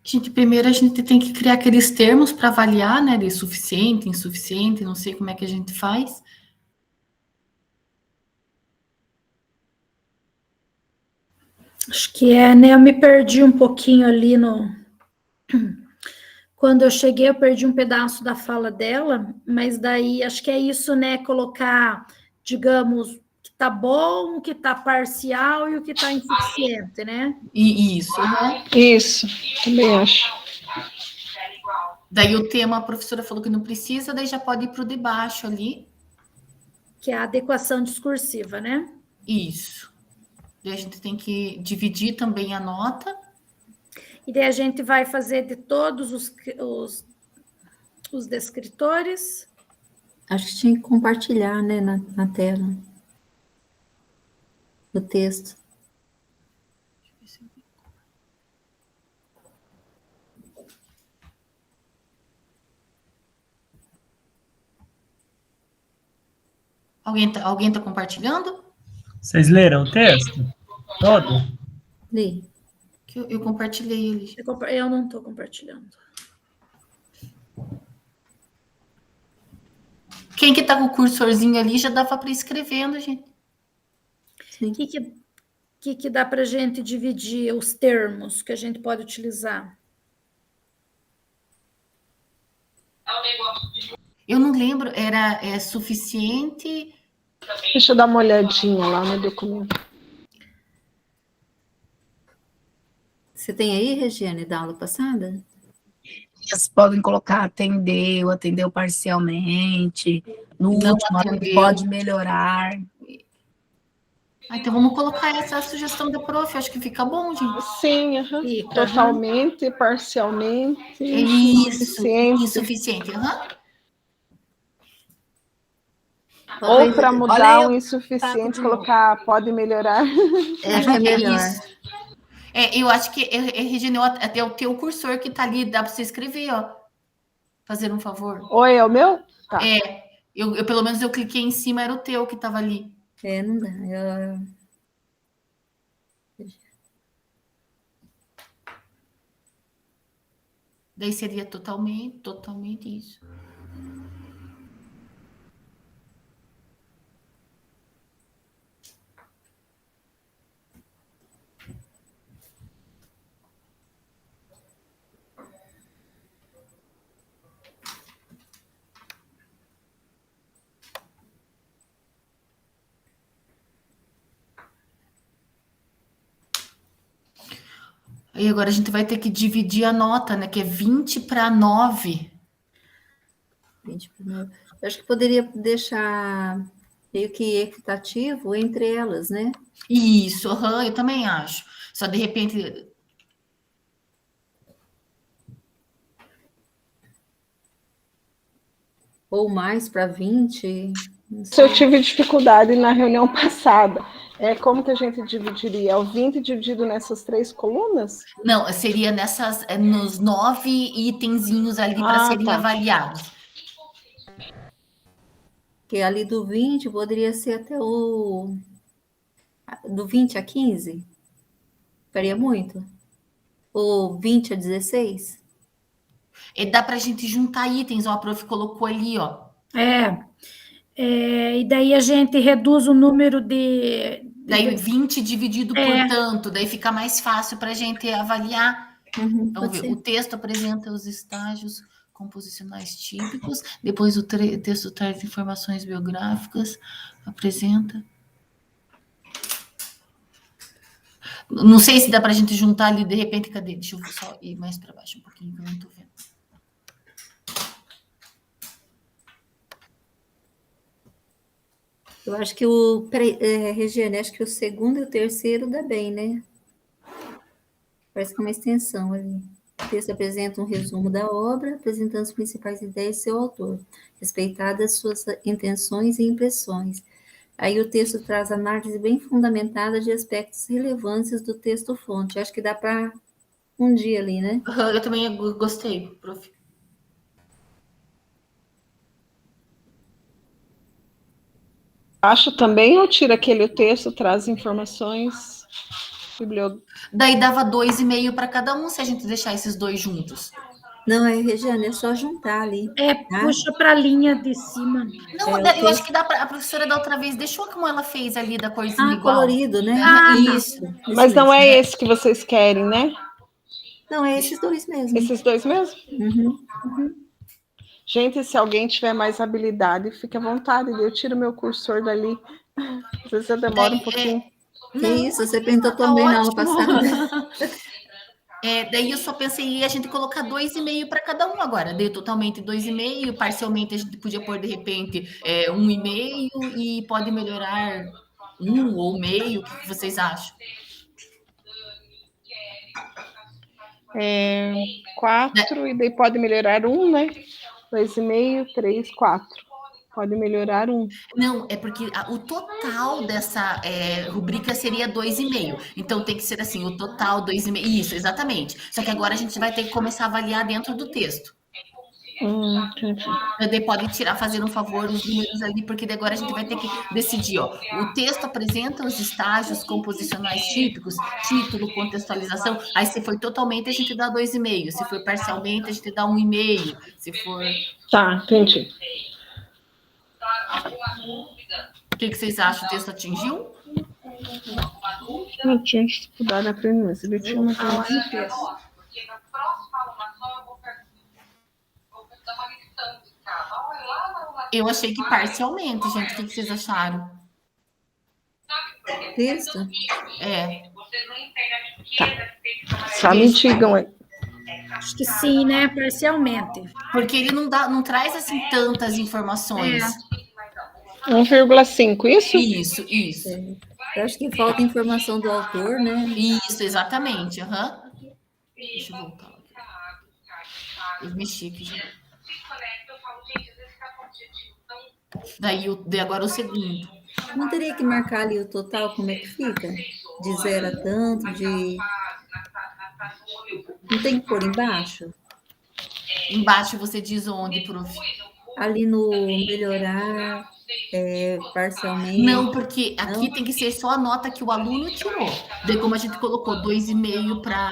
Gente, primeiro a gente tem que criar aqueles termos para avaliar, né? De suficiente, insuficiente, não sei como é que a gente faz. Acho que é, né? Eu me perdi um pouquinho ali no. Quando eu cheguei, eu perdi um pedaço da fala dela, mas daí acho que é isso, né? Colocar, digamos, o que tá bom, o que tá parcial e o que tá insuficiente, né? E isso, né? Isso, também acho. Daí o tema, a professora falou que não precisa, daí já pode ir para o de baixo ali. Que é a adequação discursiva, né? Isso. Daí a gente tem que dividir também a nota. E daí a gente vai fazer de todos os descritores. Acho que tinha que compartilhar, né, na tela. O texto. Alguém tá compartilhando? Vocês leram o texto todo? Li. Que eu compartilhei ele. Eu não estou compartilhando. Quem que tá com o cursorzinho ali já dava para ir escrevendo, gente. O que dá para a gente dividir os termos que a gente pode utilizar? Eu não lembro, é suficiente. Deixa eu dar uma olhadinha lá no documento. Você tem aí, Regiane, da aula passada? Vocês podem colocar atendeu parcialmente, no Não último atendeu. pode melhorar. Então vamos colocar essa sugestão da prof, acho que fica bom, gente. Sim, totalmente, parcialmente, Isso, insuficiente. Ou para mudar Olha, o insuficiente, colocar pode melhorar. Acho que é melhor. Eu acho que, Regina, até o teu cursor que tá ali, dá para você escrever, ó. Fazer um favor. Oi, é o meu? Tá. Eu pelo menos eu cliquei em cima, era o teu que tava ali. Não dá. Daí seria totalmente isso. Aí agora a gente vai ter que dividir a nota, né? Que é 20 para 9. 20 para 9. Eu acho que poderia deixar meio que equitativo entre elas, né? Isso, eu também acho. Só de repente. Ou mais para 20. Se eu tive dificuldade na reunião passada, como que a gente dividiria? É o 20 dividido nessas 3 colunas? Não, seria nos 9 itenzinhos ali para serem avaliados. Que ali do 20 poderia ser até do 20 a 15? Ficaria muito? Ou 20 a 16? E dá para a gente juntar itens, ó, a prof colocou ali, ó. E daí a gente reduz o número Daí 20 dividido por tanto, daí fica mais fácil para a gente avaliar. Vamos ver, o texto apresenta os estágios composicionais típicos, depois o texto traz informações biográficas, apresenta. Não sei se dá para a gente juntar ali, de repente, cadê? Deixa eu só ir mais para baixo um pouquinho, que eu não estou vendo. Eu acho que Regiane, acho que o segundo e o terceiro dá bem, né? Parece que é uma extensão ali. O texto apresenta um resumo da obra, apresentando as principais ideias de seu autor, respeitadas suas intenções e impressões. Aí o texto traz análise bem fundamentada de aspectos relevantes do texto-fonte. Acho que dá para um dia ali, né? Eu também gostei, prof. Acho também, ou tira aquele texto, traz informações? Daí dava 2,5 para cada um se a gente deixar esses dois juntos. Não, Regiane, é só juntar ali. Puxa para a linha de cima. Não, eu acho que dá pra, a professora da outra vez deixou como ela fez ali da corzinha igual. Colorido, né? Isso. Mas não é esse que vocês querem, né? Não, é esses dois mesmo. Esses dois mesmo? Uhum. Gente, se alguém tiver mais habilidade, fique à vontade. Eu tiro meu cursor dali. Às vezes eu demoro um pouquinho. Que isso, você pintou tão bem na aula passada. Daí eu só pensei em a gente colocar 2,5 para cada um agora. Deu totalmente 2,5, parcialmente a gente podia pôr de repente 1,5 e pode melhorar 1 ou meio. O que vocês acham? 4 e daí pode melhorar 1, né? 2,5, 3, 4. Pode melhorar 1. Não, é porque o total dessa rubrica seria 2,5. Então tem que ser assim, o total 2,5. Isso, exatamente. Só que agora a gente vai ter que começar a avaliar dentro do texto. Daí pode tirar, fazer um favor, os números ali, porque daí agora a gente vai ter que decidir, ó. O texto apresenta os estágios composicionais típicos, título, contextualização. Aí se foi totalmente, a gente dá 2,5. Se for parcialmente, a gente dá 1,5. Se for... Tá, entendi. O que vocês acham? O texto atingiu? Não tinha dificuldade aprendendo, mas ele tinha uma coisa. Eu achei que parcialmente, gente. O que vocês acharam? Texto? Tá. Só me digam aí. Acho que sim, né? Parcialmente. Porque ele não traz assim tantas informações. 1,5, isso? Isso. Eu acho que falta informação do autor, né? Isso, exatamente. Deixa eu voltar. Eu mexi aqui já. Daí agora o segundo. Não teria que marcar ali o total, como é que fica? De 0 a tanto, de... Não tem que pôr embaixo? Embaixo você diz onde, prof? Ali no melhorar, parcialmente. Não, porque aqui tem que ser só a nota que o aluno tirou. Daí como a gente colocou 2,5 para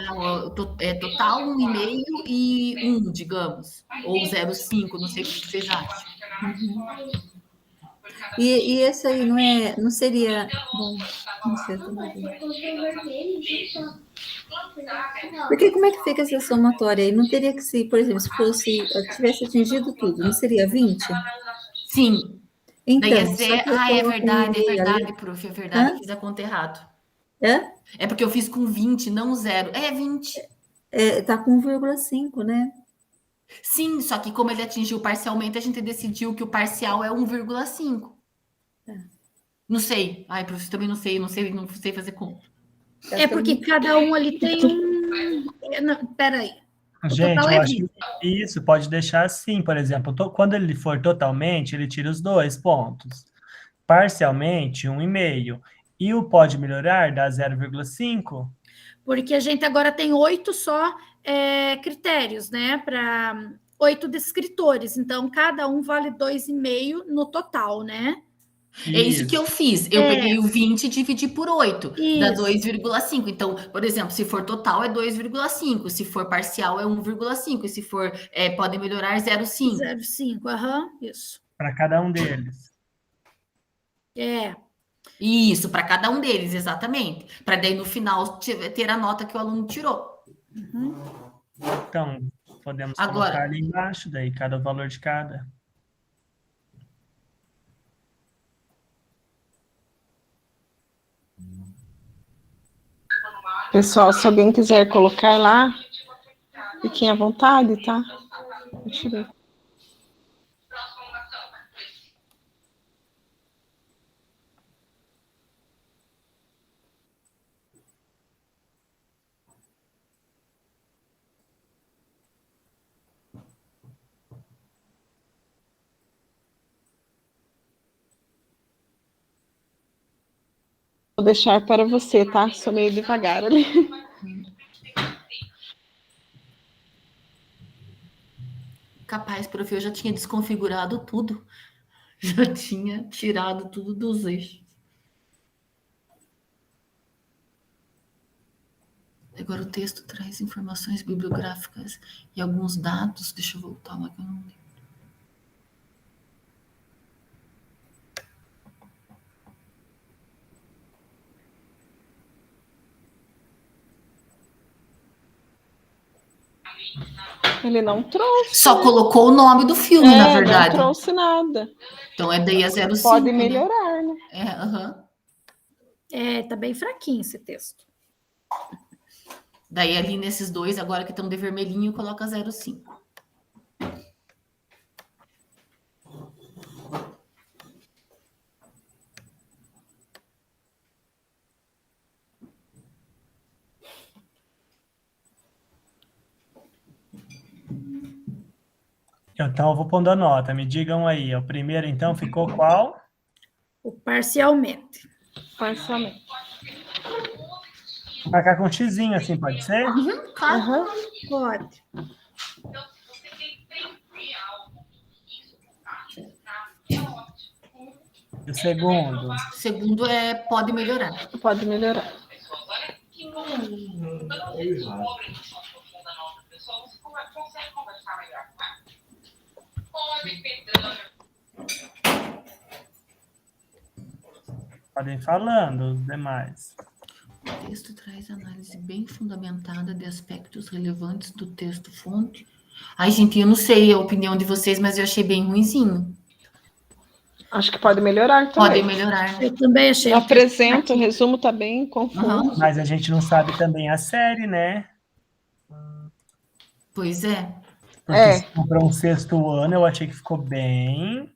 total, 1,5 e 1, digamos. Ou 0,5, não sei o que vocês acham. E esse aí não seria... Bom, não sei também. Porque como é que fica essa somatória aí? Não teria que ser, por exemplo, se tivesse atingido tudo, não seria 20? Sim. Então, daí é verdade, prof, é verdade, eu fiz a conta errado. É porque eu fiz com 20, não 0. 20. Tá com 1,5, né? Sim, só que como ele atingiu parcialmente, a gente decidiu que o parcial é 1,5. Não sei. Ai, professor, também não sei fazer conta. Porque cada um ali tem um... Não, peraí. Gente, eu acho que isso pode deixar assim, por exemplo, quando ele for totalmente, ele tira os 2 pontos. Parcialmente, 1,5. E o pode melhorar dá 0,5. Porque a gente agora tem 8 só critérios, né? Para 8 descritores. Então, cada um vale 2,5 no total, né? É isso que eu fiz. Eu peguei o 20 e dividi por 8. Dá 2,5. Então, por exemplo, se for total é 2,5. Se for parcial é 1,5. E se for pode melhorar 0,5. 0,5, isso. Para cada um deles. Isso, para cada um deles, exatamente. Para daí no final ter a nota que o aluno tirou. Então, podemos colocar ali embaixo, daí cada valor de cada. Pessoal, se alguém quiser colocar lá, fiquem à vontade, tá? Deixa eu ver. Vou deixar para você, tá? Sou meio devagar ali. Capaz, prof, eu já tinha desconfigurado tudo. Já tinha tirado tudo dos eixos. Agora o texto traz informações bibliográficas e alguns dados. Deixa eu voltar lá que eu não lembro. Ele não trouxe. Só colocou o nome do filme, na verdade. Não trouxe nada. Então é daí a 05. Pode melhorar, né? Tá bem fraquinho esse texto. Daí ali nesses dois, agora que estão de vermelhinho, coloca 05. Então, eu vou pondo a nota. Me digam aí. O primeiro, então, ficou qual? O parcialmente. Parcialmente. Marcar com um xizinho, assim, pode ser? Claro. Pode. E o segundo? O segundo pode melhorar. Pode melhorar. Podem ir falando os demais. O texto traz análise bem fundamentada de aspectos relevantes do texto-fonte. Ai, gente, eu não sei a opinião de vocês, mas eu achei bem ruinzinho. Acho que pode melhorar também. Pode melhorar. Eu também achei. Apresenta, o resumo tá bem confuso. Mas a gente não sabe também a série, né? Pois é. Porque para um sexto ano, eu achei que ficou bem...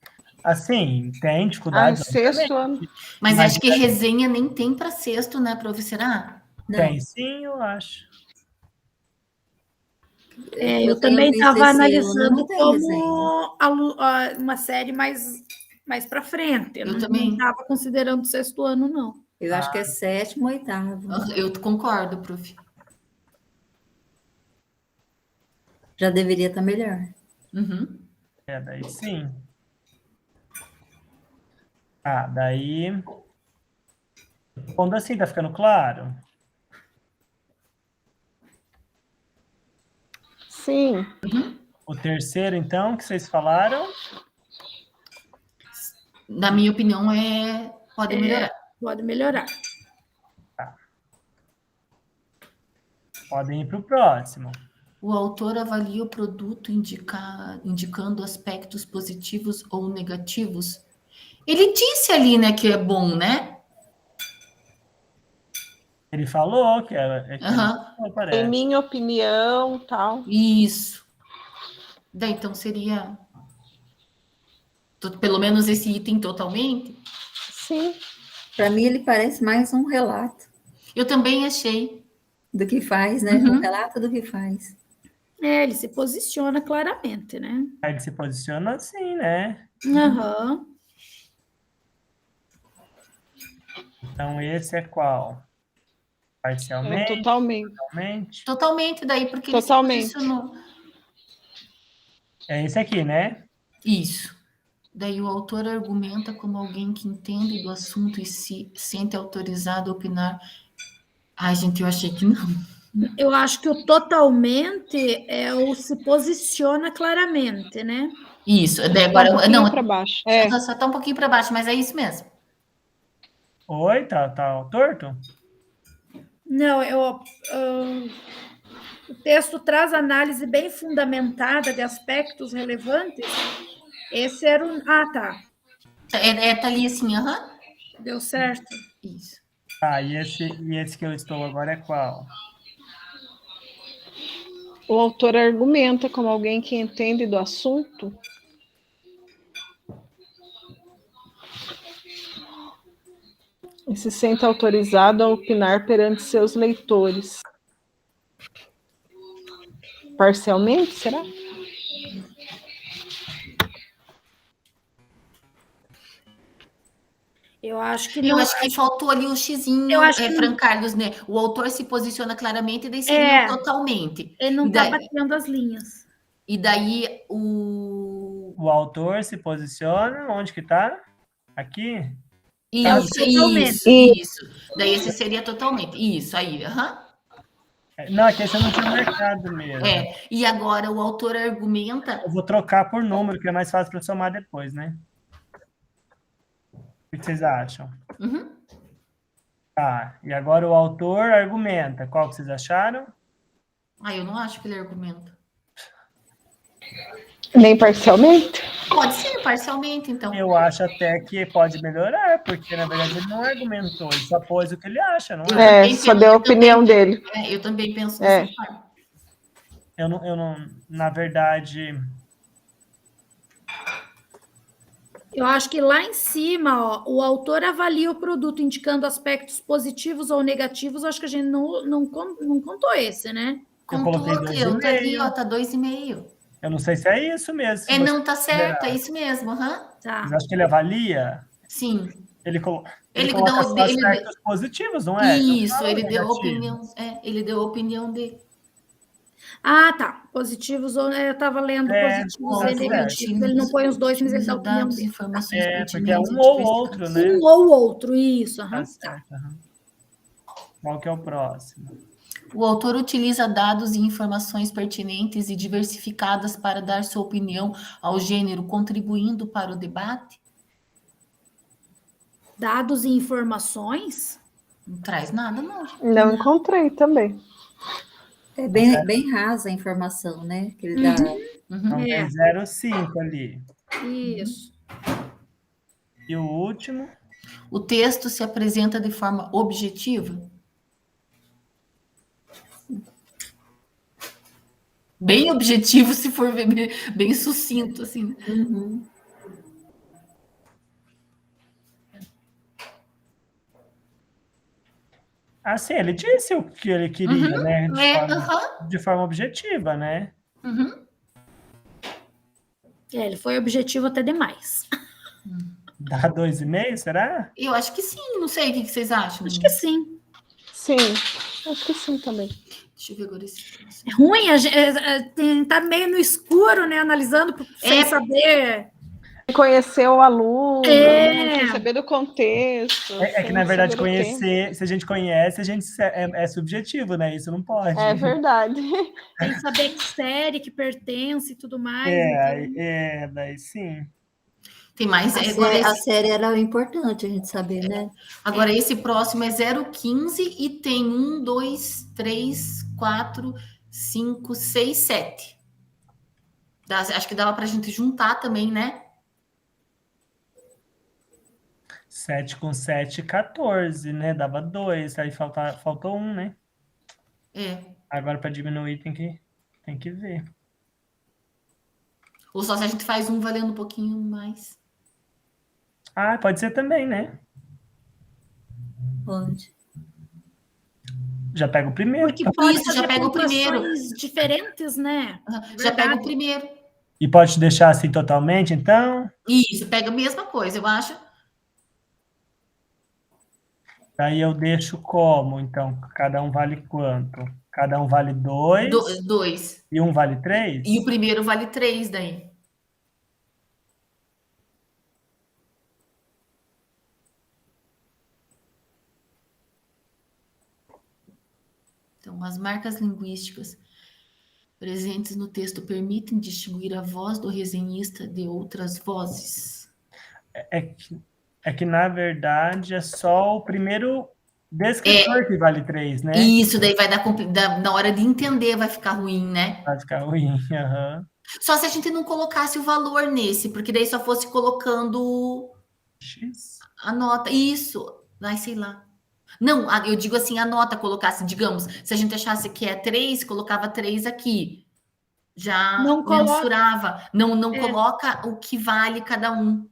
Assim, tem dificuldade. Sexto ano. Mas acho que resenha nem tem para sexto, né, prof? Será? Tem sim, eu acho. Eu também estava analisando como uma série mais para frente. Eu também não estava considerando o sexto ano, não. Eu acho que é sétimo, oitavo. Eu concordo, prof. Já deveria estar melhor. Daí sim. Daí... Quando assim, tá ficando claro? Sim. O terceiro, então, que vocês falaram? Na minha opinião, pode melhorar. Pode melhorar. Tá. Podem ir para o próximo. O autor avalia o produto indicando aspectos positivos ou negativos. Ele disse ali, né, que é bom, né? Ele falou que Em minha opinião, tal. Isso. Daí, então, seria... Pelo menos esse item totalmente? Sim. Para mim, ele parece mais um relato. Eu também achei. Do que faz, né? Um relato do que faz. Ele se posiciona claramente, né? Ele se posiciona assim, né? Então, esse é qual? Parcialmente? Totalmente. Totalmente, daí, porque ele se posicionou. É esse aqui, né? Isso. Daí o autor argumenta como alguém que entende do assunto e se sente autorizado a opinar. Ai, gente, eu achei que não. Eu acho que o totalmente é o se posiciona claramente, né? Isso. Daí agora, para baixo. Só tá um pouquinho para baixo, mas é isso mesmo. Oi, tá torto? Não, o texto traz análise bem fundamentada de aspectos relevantes. Esse era o... tá. Tá ali assim, Deu certo. Isso. E esse que eu estou agora é qual? O autor argumenta como alguém que entende do assunto. E se sente autorizado a opinar perante seus leitores. Parcialmente, será? Eu acho que não. Eu acho que faltou ali o xizinho, Fran Carlos, né? O autor se posiciona claramente e daí seria totalmente. Ele não está batendo as linhas. E daí o autor se posiciona, onde que tá? Aqui? Isso. Daí esse seria totalmente. Isso aí, Não, aqui você não tinha marcado mesmo. E agora o autor argumenta... Eu vou trocar por número, que é mais fácil para somar depois, né? O que vocês acham? Uhum. Tá, e agora o autor argumenta. Qual que vocês acharam? Eu não acho que ele argumenta. Nem parcialmente? Pode ser, parcialmente, então. Eu acho até que pode melhorar, porque, na verdade, ele não argumentou, ele só pôs o que ele acha, não é? Só deu a opinião dele. Eu também penso dessa forma. Eu não, na verdade... Eu acho que lá em cima, o autor avalia o produto indicando aspectos positivos ou negativos. Eu acho que a gente não contou esse, né? Contou, Cleo, tá ali, ó, tá 2,5. Eu não sei se é isso mesmo. Não, tá certo, é isso mesmo. Tá. Mas acho que ele avalia? Sim. Ele coloca aspectos positivos, não é? Isso, ele deu a opinião. Ele deu a opinião dele. Tá. Positivos, eu estava lendo positivos e negativos. Ele não põe os dois, mas ele dá a opinião dele. Porque é um ou outro, né? Um ou outro, isso. Tá certo. Qual que é o próximo? O autor utiliza dados e informações pertinentes e diversificadas para dar sua opinião ao gênero, contribuindo para o debate? Dados e informações? Não traz nada, não. Não encontrei também. É bem rasa a informação, né? Que ele dá. Então tem 0,5 ali. Isso. E o último? O texto se apresenta de forma objetiva? Bem objetivo, se for bem sucinto, assim. Assim, ele disse o que ele queria, né? De forma objetiva, né? Ele foi objetivo até demais. Dá 2,5, será? Eu acho que sim, não sei o que vocês acham. Acho que sim. Sim, acho que sim também. Deixa eu ver agora esse. É ruim, tá meio no escuro, né? Analisando sem saber. Conhecer o aluno, sem saber do contexto. É que, na verdade, conhecer, se a gente conhece, a gente é subjetivo, né? Isso não pode. É verdade. Tem que saber que série, que pertence e tudo mais. Daí sim. Tem mais. A série era importante a gente saber, né? Agora, esse próximo é 0,15 e tem 1, 2, 3, 4, 5, 6, 7. Acho que dava para a gente juntar também, né? 7 com 7, 14, né? Dava 2, aí faltou 1, né? Agora, para diminuir, tem que ver. Ou só se a gente faz um valendo um pouquinho mais. Pode ser também, né? Pode. Já pega o primeiro. Porque pode já pega o primeiro. Diferentes, né? Já pega o primeiro. E pode deixar assim totalmente, então? Isso, pega a mesma coisa, eu acho. Aí eu deixo como, então? Cada um vale quanto? Cada um vale 2. 2. E um vale 3? E o primeiro vale 3 daí. Então, as marcas linguísticas presentes no texto permitem distinguir a voz do resenhista de outras vozes. É que, na verdade, é só o primeiro descritor que vale 3, né? Isso, daí vai dar na hora de entender, vai ficar ruim, né? Vai ficar ruim, Só se a gente não colocasse o valor nesse, porque daí só fosse colocando X. A nota. Isso, sei lá. Não, eu digo assim, a nota colocasse, digamos, se a gente achasse que é 3, colocava 3 aqui. Já não mensurava. Não coloca o que vale cada um.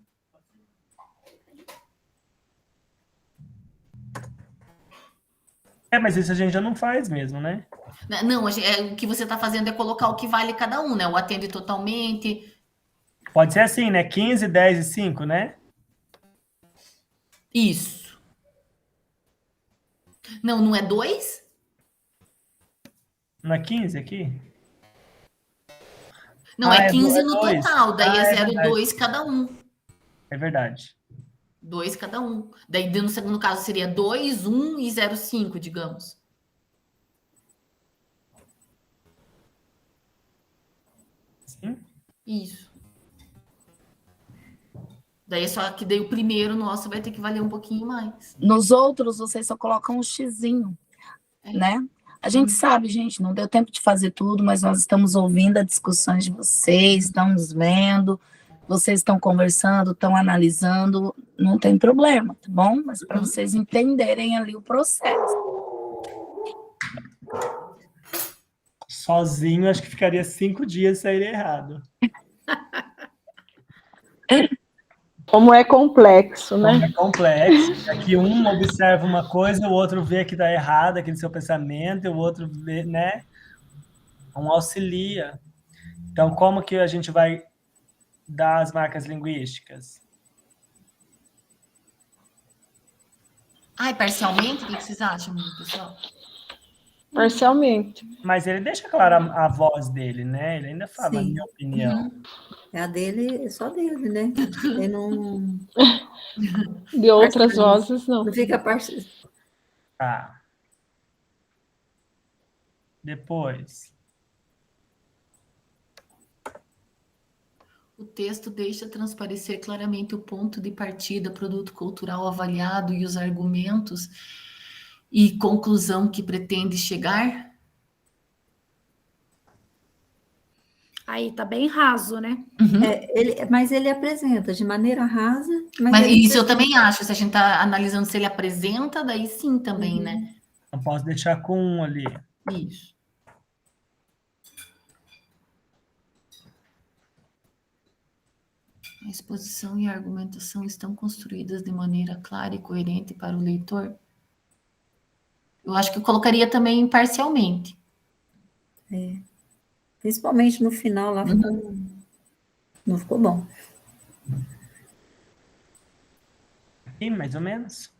Mas isso a gente já não faz mesmo, né? Não, o que você está fazendo é colocar o que vale cada um, né? O atende totalmente. Pode ser assim, né? 15, 10 e 5, né? Isso. Não é 2? Não é 15 aqui? Não, é 15 no dois. total. Daí é 0,2 verdade. cada um. É verdade. 2 cada um. Daí, no segundo caso, seria 2, 1 e 0,5, digamos. Assim? Isso. Daí só que daí o primeiro nosso vai ter que valer um pouquinho mais. Nos outros, vocês só colocam um xizinho, né? A gente sabe, gente, não deu tempo de fazer tudo, mas nós estamos ouvindo as discussões de vocês, estamos vendo, vocês estão conversando, estão analisando, não tem problema, tá bom? Mas para vocês entenderem ali o processo. Sozinho, acho que ficaria 5 dias e sairia errado. Como é complexo, né? Como é complexo. Aqui um observa uma coisa, o outro vê que está errado, aquele seu pensamento, e o outro vê, né? Um auxilia. Então, como que a gente vai dar as marcas linguísticas? Parcialmente? O que vocês acham, pessoal? Parcialmente. Mas ele deixa clara a voz dele, né? Ele ainda fala, a Sim. minha opinião. É a dele, é só dele, né? Ele não... De outras vozes, não. Não fica parcial. Tá. Depois. O texto deixa transparecer claramente o ponto de partida, produto cultural avaliado e os argumentos e conclusão que pretende chegar? Aí tá bem raso, né? Mas ele apresenta de maneira rasa. Mas isso eu também acho. Se a gente está analisando se ele apresenta, daí sim também, né? Eu posso deixar com um ali. Isso. A exposição e a argumentação estão construídas de maneira clara e coerente para o leitor? Eu acho que eu colocaria também parcialmente. Principalmente no final lá, não ficou bom. Sim, mais ou menos.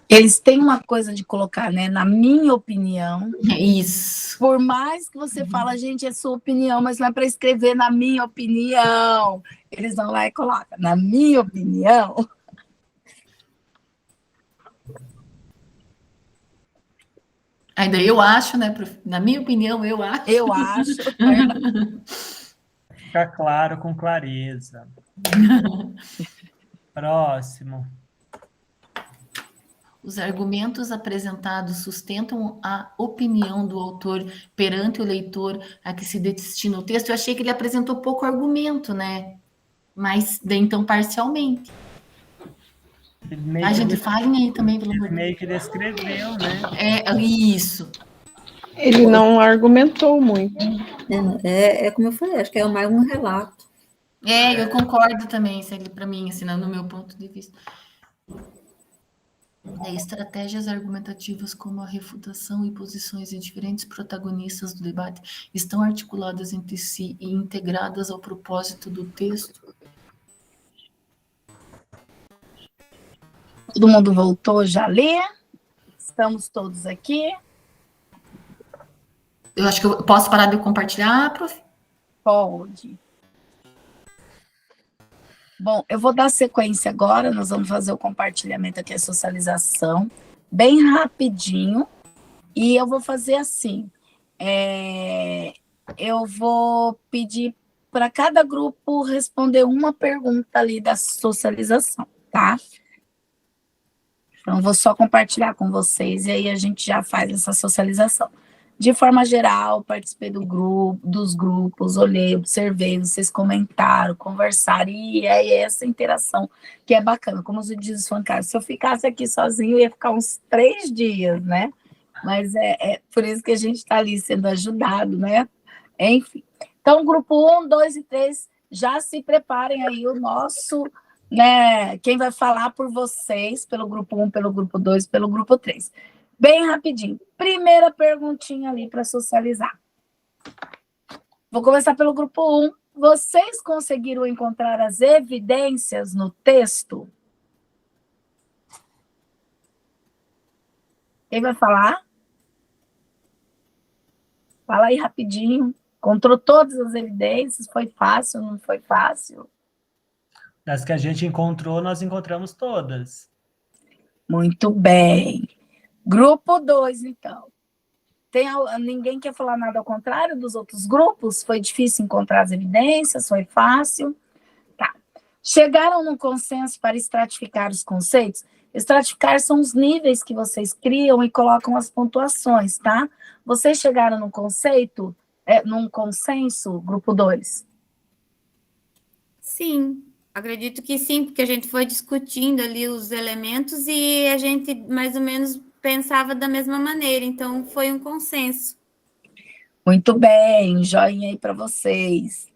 Eles têm uma coisa de colocar, né? Na minha opinião. Isso. Por mais que você fala, gente, é sua opinião, mas não é para escrever na minha opinião. Eles vão lá e colocam, na minha opinião. Ainda eu acho, né? Na minha opinião, eu acho. Eu acho. Ficar claro com clareza. Próximo. Os argumentos apresentados sustentam a opinião do autor perante o leitor a que se destina o texto. Eu achei que ele apresentou pouco argumento, né? Mas, então, parcialmente. A gente falem aí também, pelo amor de Deus. Meio que descreveu, né? Isso. Ele não argumentou muito. É como eu falei, acho que é mais um relato. Eu concordo também, para mim, assim, no meu ponto de vista. Estratégias argumentativas como a refutação e posições de diferentes protagonistas do debate estão articuladas entre si e integradas ao propósito do texto. Todo mundo voltou, já lê? Estamos todos aqui? Eu acho que eu posso parar de compartilhar, prof? Pode. Bom, eu vou dar sequência agora, nós vamos fazer o compartilhamento aqui, a socialização, bem rapidinho, e eu vou fazer assim, eu vou pedir para cada grupo responder uma pergunta ali da socialização, tá? Então, eu vou só compartilhar com vocês, e aí a gente já faz essa socialização. De forma geral, participei dos grupos, olhei, observei, vocês comentaram, conversaram, e é essa interação que é bacana, como os diz o Fancar. Se eu ficasse aqui sozinho, eu ia ficar uns 3 dias, né? Mas é por isso que a gente está ali sendo ajudado, né? Enfim. Então, grupo 1, 2 e 3, já se preparem aí o nosso, né? Quem vai falar por vocês, pelo grupo 1, pelo grupo 2, pelo grupo 3. Bem rapidinho. Primeira perguntinha ali para socializar. Vou começar pelo grupo 1. Vocês conseguiram encontrar as evidências no texto? Quem vai falar? Fala aí rapidinho. Encontrou todas as evidências? Foi fácil, não foi fácil? Das que a gente encontrou, nós encontramos todas. Muito bem. Grupo 2, então. Ninguém quer falar nada ao contrário dos outros grupos? Foi difícil encontrar as evidências? Foi fácil? Tá. Chegaram num consenso para estratificar os conceitos? Estratificar são os níveis que vocês criam e colocam as pontuações, tá? Vocês chegaram num conceito, num consenso, grupo 2? Sim, acredito que sim, porque a gente foi discutindo ali os elementos e a gente mais ou menos pensava da mesma maneira, então foi um consenso. Muito bem, joinha aí para vocês.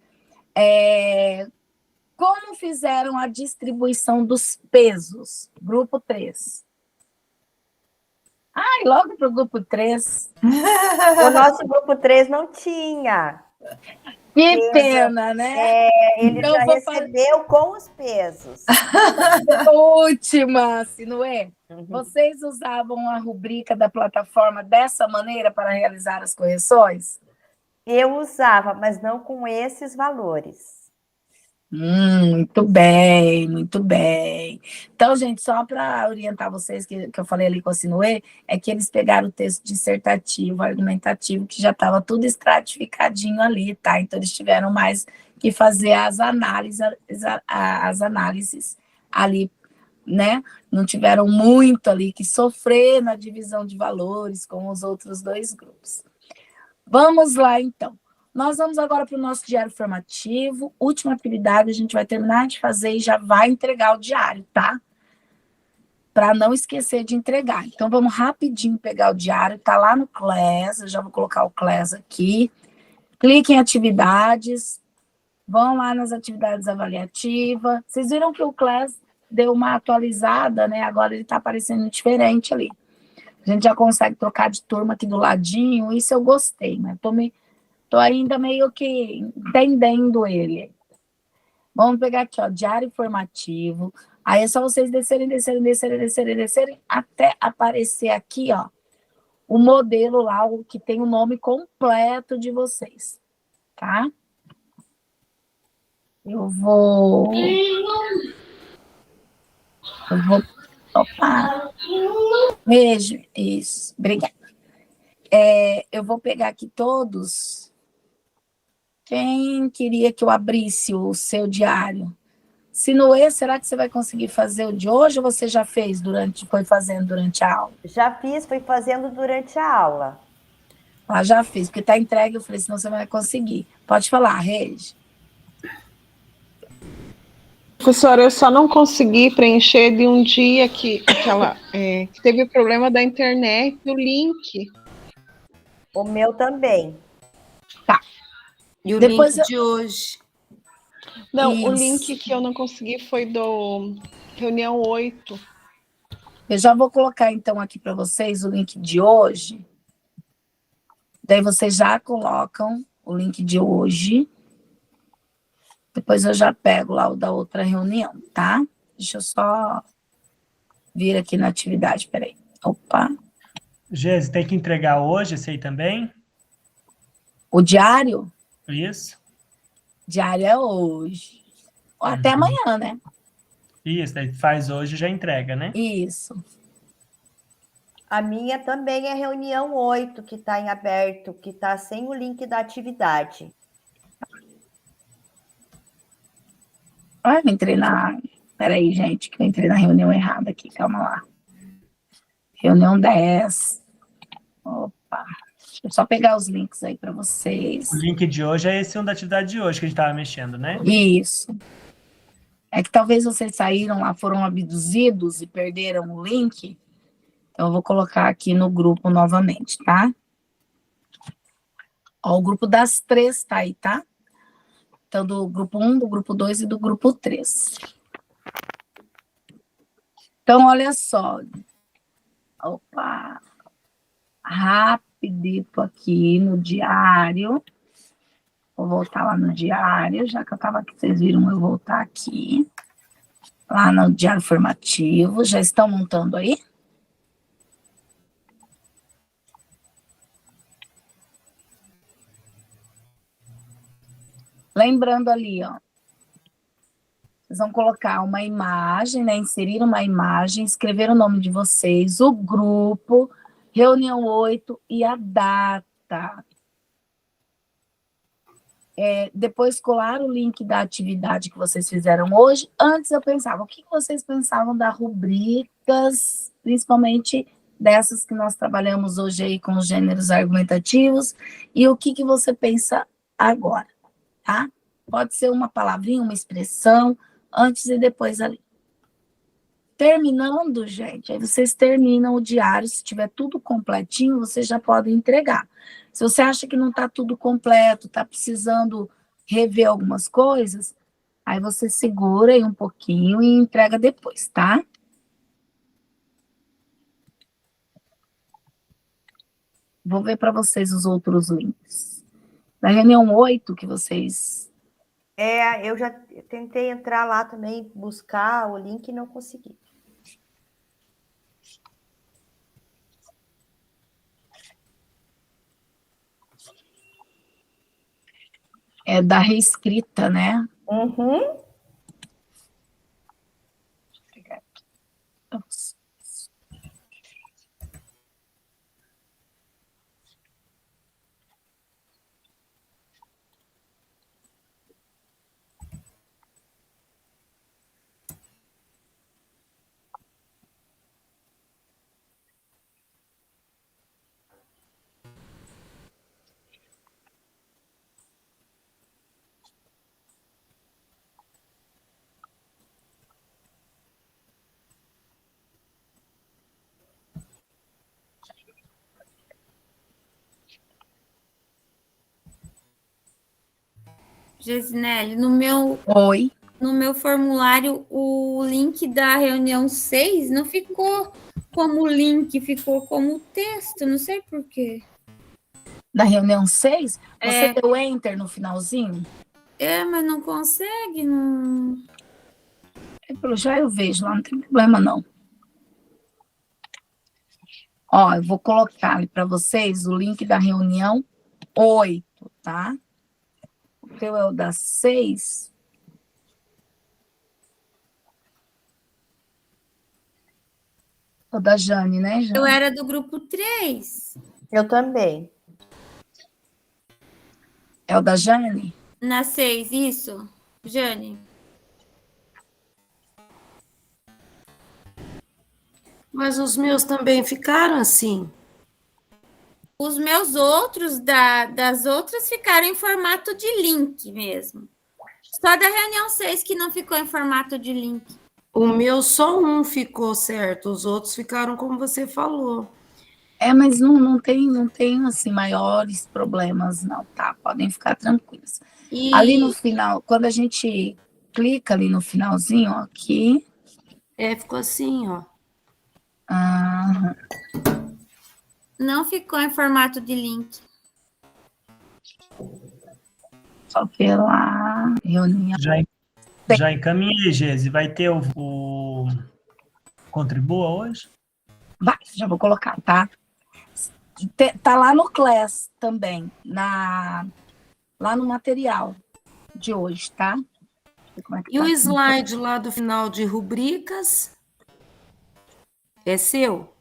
Como fizeram a distribuição dos pesos? Grupo 3. Ai, logo para o grupo 3. O nosso grupo 3 não tinha. Que pena, né? Ele então, já recebeu com os pesos. Última, se não é? Vocês usavam a rubrica da plataforma dessa maneira para realizar as correções? Eu usava, mas não com esses valores. Muito bem, muito bem. Então, gente, só para orientar vocês, que eu falei ali com a Sinuê, é que eles pegaram o texto dissertativo, argumentativo, que já estava tudo estratificadinho ali, tá? Então, eles tiveram mais que fazer as análises ali, né? Não tiveram muito ali que sofrer na divisão de valores com os outros dois grupos. Vamos lá, então. Nós vamos agora para o nosso diário formativo. Última atividade, a gente vai terminar de fazer e já vai entregar o diário, tá? Para não esquecer de entregar. Então, vamos rapidinho pegar o diário. Tá lá no Class, eu já vou colocar o Class aqui. Clique em atividades. Vão lá nas atividades avaliativas. Vocês viram que o Class deu uma atualizada, né? Agora ele está aparecendo diferente ali. A gente já consegue trocar de turma aqui do ladinho. Isso eu gostei, né? Tô ainda meio que entendendo ele. Vamos pegar aqui, ó, diário informativo. Aí é só vocês descerem, até aparecer aqui, ó, o modelo lá, o que tem o nome completo de vocês, tá? Eu vou... Opa! Beijo. Isso, obrigada. Eu vou pegar aqui todos... Quem queria que eu abrisse o seu diário? Sinuê, será que você vai conseguir fazer o de hoje ou você já fez foi fazendo durante a aula? Já fiz, foi fazendo durante a aula. Ah, já fiz, porque está entregue, eu falei, senão você vai conseguir. Pode falar, Regi. Professora, eu só não consegui preencher de um dia que teve o problema da internet, o link. O meu também. Tá. E o link de hoje? Não, Isso. O link que eu não consegui foi do reunião 8. Eu já vou colocar, então, aqui para vocês o link de hoje. Daí vocês já colocam o link de hoje. Depois eu já pego lá o da outra reunião, tá? Deixa eu só vir aqui na atividade, peraí. Opa. Gês, tem que entregar hoje esse aí também? O diário? Isso. Diário é hoje. Ou até amanhã, né? Isso, daí faz hoje e já entrega, né? Isso. A minha também é reunião 8, que está em aberto, que está sem o link da atividade. Ai, eu entrei na... Peraí, gente, que eu entrei na reunião errada aqui. Calma lá. Reunião 10. Opa. Deixa eu só pegar os links aí para vocês. O link de hoje é esse da atividade de hoje que a gente estava mexendo, né? Isso. É que talvez vocês saíram lá, foram abduzidos e perderam o link. Então, eu vou colocar aqui no grupo novamente, tá? Ó, o grupo das 3 tá aí, tá? Então, do grupo 1, do grupo 2 e do grupo 3. Então, olha só. Opa! Rapidito aqui no diário. Vou voltar lá no diário, já que eu estava aqui, vocês viram eu voltar aqui. Lá no diário formativo. Já estão montando aí? Lembrando ali, ó. Vocês vão colocar uma imagem, né? Inserir uma imagem, escrever o nome de vocês, o grupo, reunião 8 e a data. Depois colar o link da atividade que vocês fizeram hoje. Antes eu pensava, o que vocês pensavam das rubricas, principalmente dessas que nós trabalhamos hoje aí com os gêneros argumentativos, e o que você pensa agora, tá? Pode ser uma palavrinha, uma expressão, antes e depois ali. Terminando, gente, aí vocês terminam o diário, se tiver tudo completinho, vocês já podem entregar. Se você acha que não está tudo completo, está precisando rever algumas coisas, aí você segura aí um pouquinho e entrega depois, tá? Vou ver para vocês os outros links. Na reunião 8 que vocês... Eu já tentei entrar lá também, buscar o link e não consegui. É da reescrita, né? Uhum. Gesinelli, no meu Oi. No meu formulário, o link da reunião 6 não ficou como link, ficou como texto, não sei por quê. Da reunião 6? Você deu enter no finalzinho? Mas não consegue, não... Já eu vejo lá, não tem problema não. Ó, eu vou colocar ali para vocês o link da reunião 8, tá? O teu é o da 6. O da Jane, né, Jane? Eu era do grupo 3. Eu também. É o da Jane? Na 6, isso, Jane. Mas os meus também ficaram assim. Os meus outros, das outras, ficaram em formato de link mesmo. Só da reunião 6 que não ficou em formato de link. O meu só um ficou certo, os outros ficaram como você falou. Mas não tem assim, maiores problemas, não, tá? Podem ficar tranquilos. Ali no final, quando a gente clica ali no finalzinho, ó, aqui... ficou assim, ó. Não ficou em formato de link. Só pela reunião. Já encaminhei, Gesi. Vai ter o Contribua hoje? Vai, já vou colocar, tá? Tá lá no Class também, lá no material de hoje, tá? E o slide lá do final de rubricas é seu?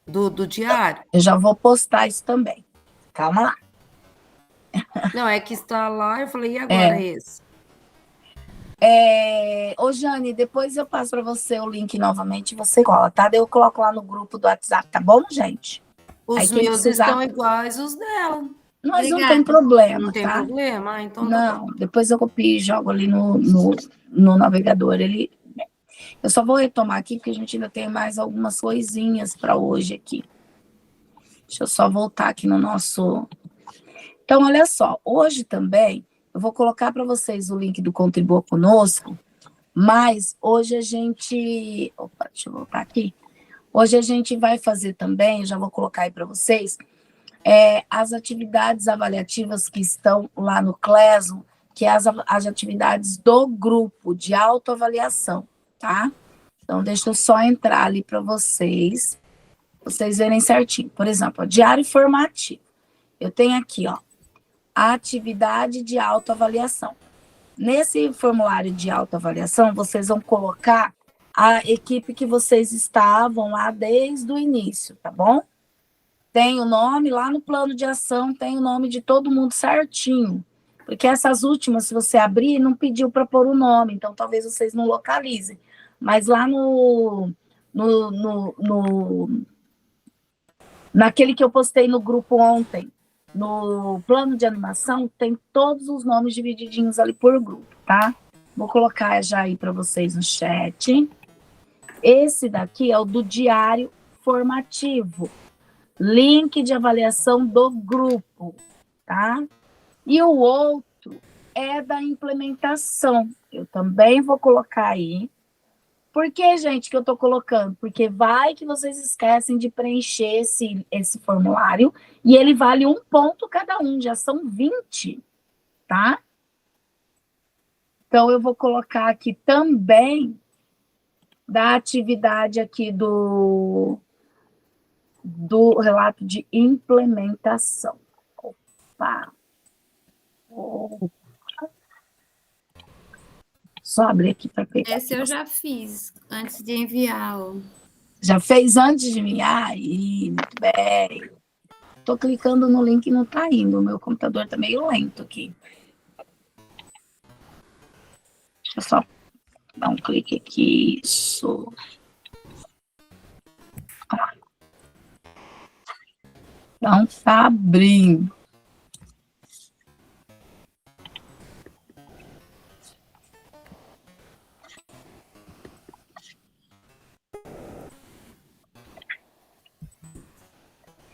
Do diário? Eu já vou postar isso também. Calma lá. Não, é que está lá, eu falei, e agora esse? Ô, Jane, depois eu passo para você o link novamente e você cola, tá? Daí eu coloco lá no grupo do WhatsApp, tá bom, gente? Os meus estão iguais os dela. Mas não tem problema, Não tem tá? problema? Então não, depois eu copio e jogo ali no navegador. Eu só vou retomar aqui, porque a gente ainda tem mais algumas coisinhas para hoje aqui. Deixa eu só voltar aqui no nosso... Então, olha só, hoje também eu vou colocar para vocês o link do Contribua Conosco, mas hoje a gente... Opa, deixa eu voltar aqui. Hoje a gente vai fazer também, já vou colocar aí para vocês, as atividades avaliativas que estão lá no Classroom, que é as atividades do grupo de autoavaliação, tá? Então, deixa eu só entrar ali para vocês verem certinho. Por exemplo, ó, diário formativo. Eu tenho aqui, ó, a atividade de autoavaliação. Nesse formulário de autoavaliação, vocês vão colocar a equipe que vocês estavam lá desde o início, tá bom? Tem o nome lá no plano de ação, tem o nome de todo mundo certinho. Porque essas últimas, se você abrir, não pediu para pôr o nome, então talvez vocês não localizem. Mas lá naquele que eu postei no grupo ontem, no plano de animação, tem todos os nomes divididinhos ali por grupo, tá? Vou colocar já aí para vocês no chat. Esse daqui é o do diário formativo. Link de avaliação do grupo, tá? E o outro é da implementação. Eu também vou colocar aí. Por que, gente, que eu estou colocando? Porque vai que vocês esquecem de preencher esse formulário e ele vale 1 ponto cada um, já são 20, tá? Então, eu vou colocar aqui também da atividade aqui do relato de implementação. Opa! Só abrir aqui para pegar. Esse eu já fiz antes de enviar. Já fez antes de enviar? Ih, muito bem. Estou clicando no link e não está indo. O meu computador está meio lento aqui. Deixa eu só dar um clique aqui. Isso. Não está abrindo.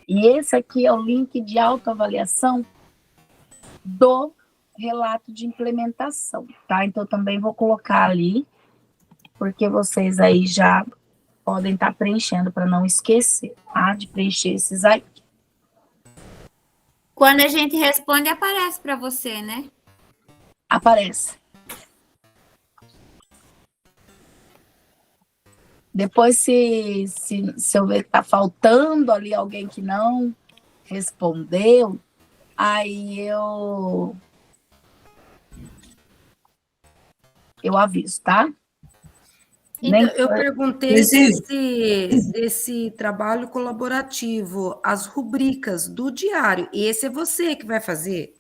E esse aqui é o link de autoavaliação do relato de implementação, tá? Então, também vou colocar ali, porque vocês aí já podem estar preenchendo para não esquecer, tá? De preencher esses aí. Quando a gente responde, aparece para você, né? Aparece. Depois, se eu ver que está faltando ali alguém que não respondeu, aí eu aviso, tá? Então, eu perguntei desse trabalho colaborativo, as rubricas do diário. E esse é você que vai fazer?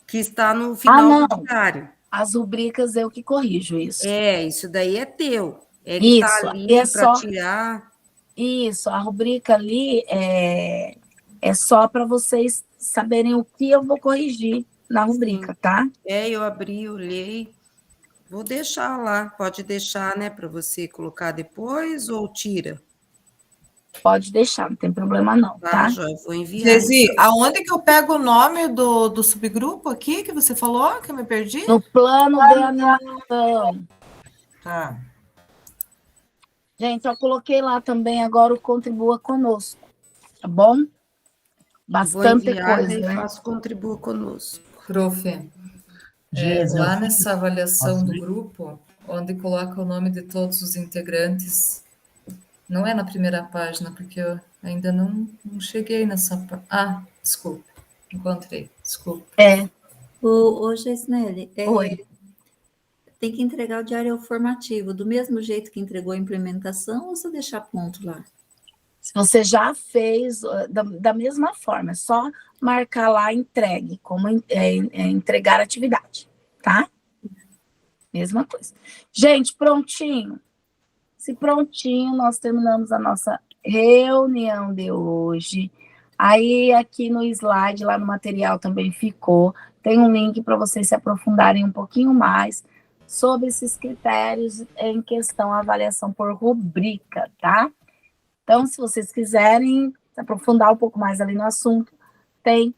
Que está no final do diário. As rubricas eu que corrijo isso. Isso daí é teu. Ele está ali para tirar. Isso, a rubrica ali é só para vocês saberem o que eu vou corrigir na rubrica, tá? Eu abri, olhei. Vou deixar lá. Pode deixar, né, para você colocar depois ou tira? Pode deixar, não tem problema não, tá? Já vou enviar. Cesi, aonde que eu pego o nome do subgrupo aqui que você falou, que eu me perdi? No plano de animação. Tá. Gente, eu coloquei lá também agora o Contribua Conosco, tá bom? Bastante coisa, né? Faço Contribua Conosco. Prof, lá nessa avaliação do grupo, onde coloca o nome de todos os integrantes, não é na primeira página, porque eu ainda não cheguei nessa página. Ah, desculpa, encontrei, desculpa. Ô Gesnelli, Oi. Tem que entregar o diário formativo do mesmo jeito que entregou a implementação ou você deixar ponto lá? Se você já fez da mesma forma, é só marcar lá entregue, como entregar atividade, tá? Mesma coisa. Gente, prontinho. Se prontinho, nós terminamos a nossa reunião de hoje. Aí, aqui no slide, lá no material também ficou, tem um link para vocês se aprofundarem um pouquinho mais sobre esses critérios em questão a avaliação por rubrica, tá? Então, se vocês quiserem se aprofundar um pouco mais ali no assunto, tem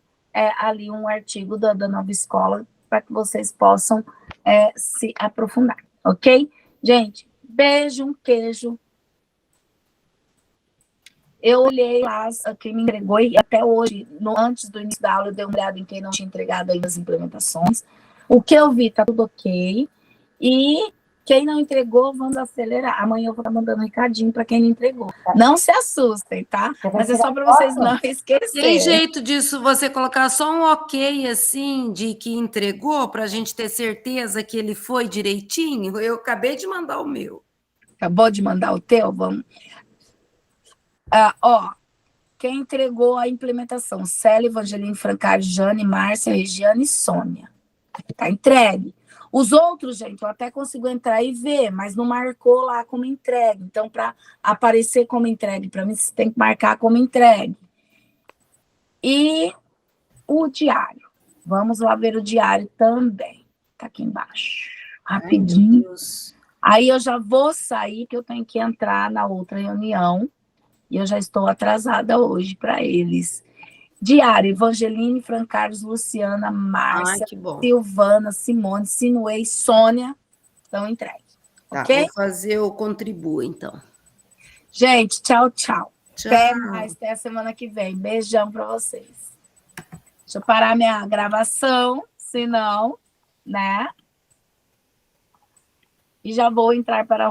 ali um artigo da Nova Escola para que vocês possam se aprofundar, ok? Gente, beijo, um queijo. Eu olhei lá quem me entregou e até hoje, antes do início da aula, eu dei uma olhada em quem não tinha entregado ainda as implementações. O que eu vi tá tudo ok. E quem não entregou, vamos acelerar. Amanhã eu vou estar mandando um recadinho para quem não entregou. Não se assustem, tá? Mas é só para vocês não esquecerem. Tem jeito disso, você colocar só um ok, assim, de que entregou, para a gente ter certeza que ele foi direitinho? Eu acabei de mandar o meu. Acabou de mandar o teu? Vamos. Quem entregou a implementação? Célia, Evangeline, Francari, Jane, Márcia, Regiane e Sônia. Tá entregue. Os outros, gente, eu até consigo entrar e ver, mas não marcou lá como entregue. Então, para aparecer como entregue, para mim, você tem que marcar como entregue. E o diário. Vamos lá ver o diário também. Tá aqui embaixo. Rapidinho. Aí eu já vou sair, que eu tenho que entrar na outra reunião. E eu já estou atrasada hoje para eles. Diário, Evangeline, Fran Carlos, Luciana, Márcia, Silvana, Simone, Sinuei, Sônia, estão entregues. Tá, ok? vou fazer o contribuo, então. Gente, tchau, tchau. Tchau. Até mais, até a semana que vem. Beijão para vocês. Deixa eu parar minha gravação, senão, né? E já vou entrar para a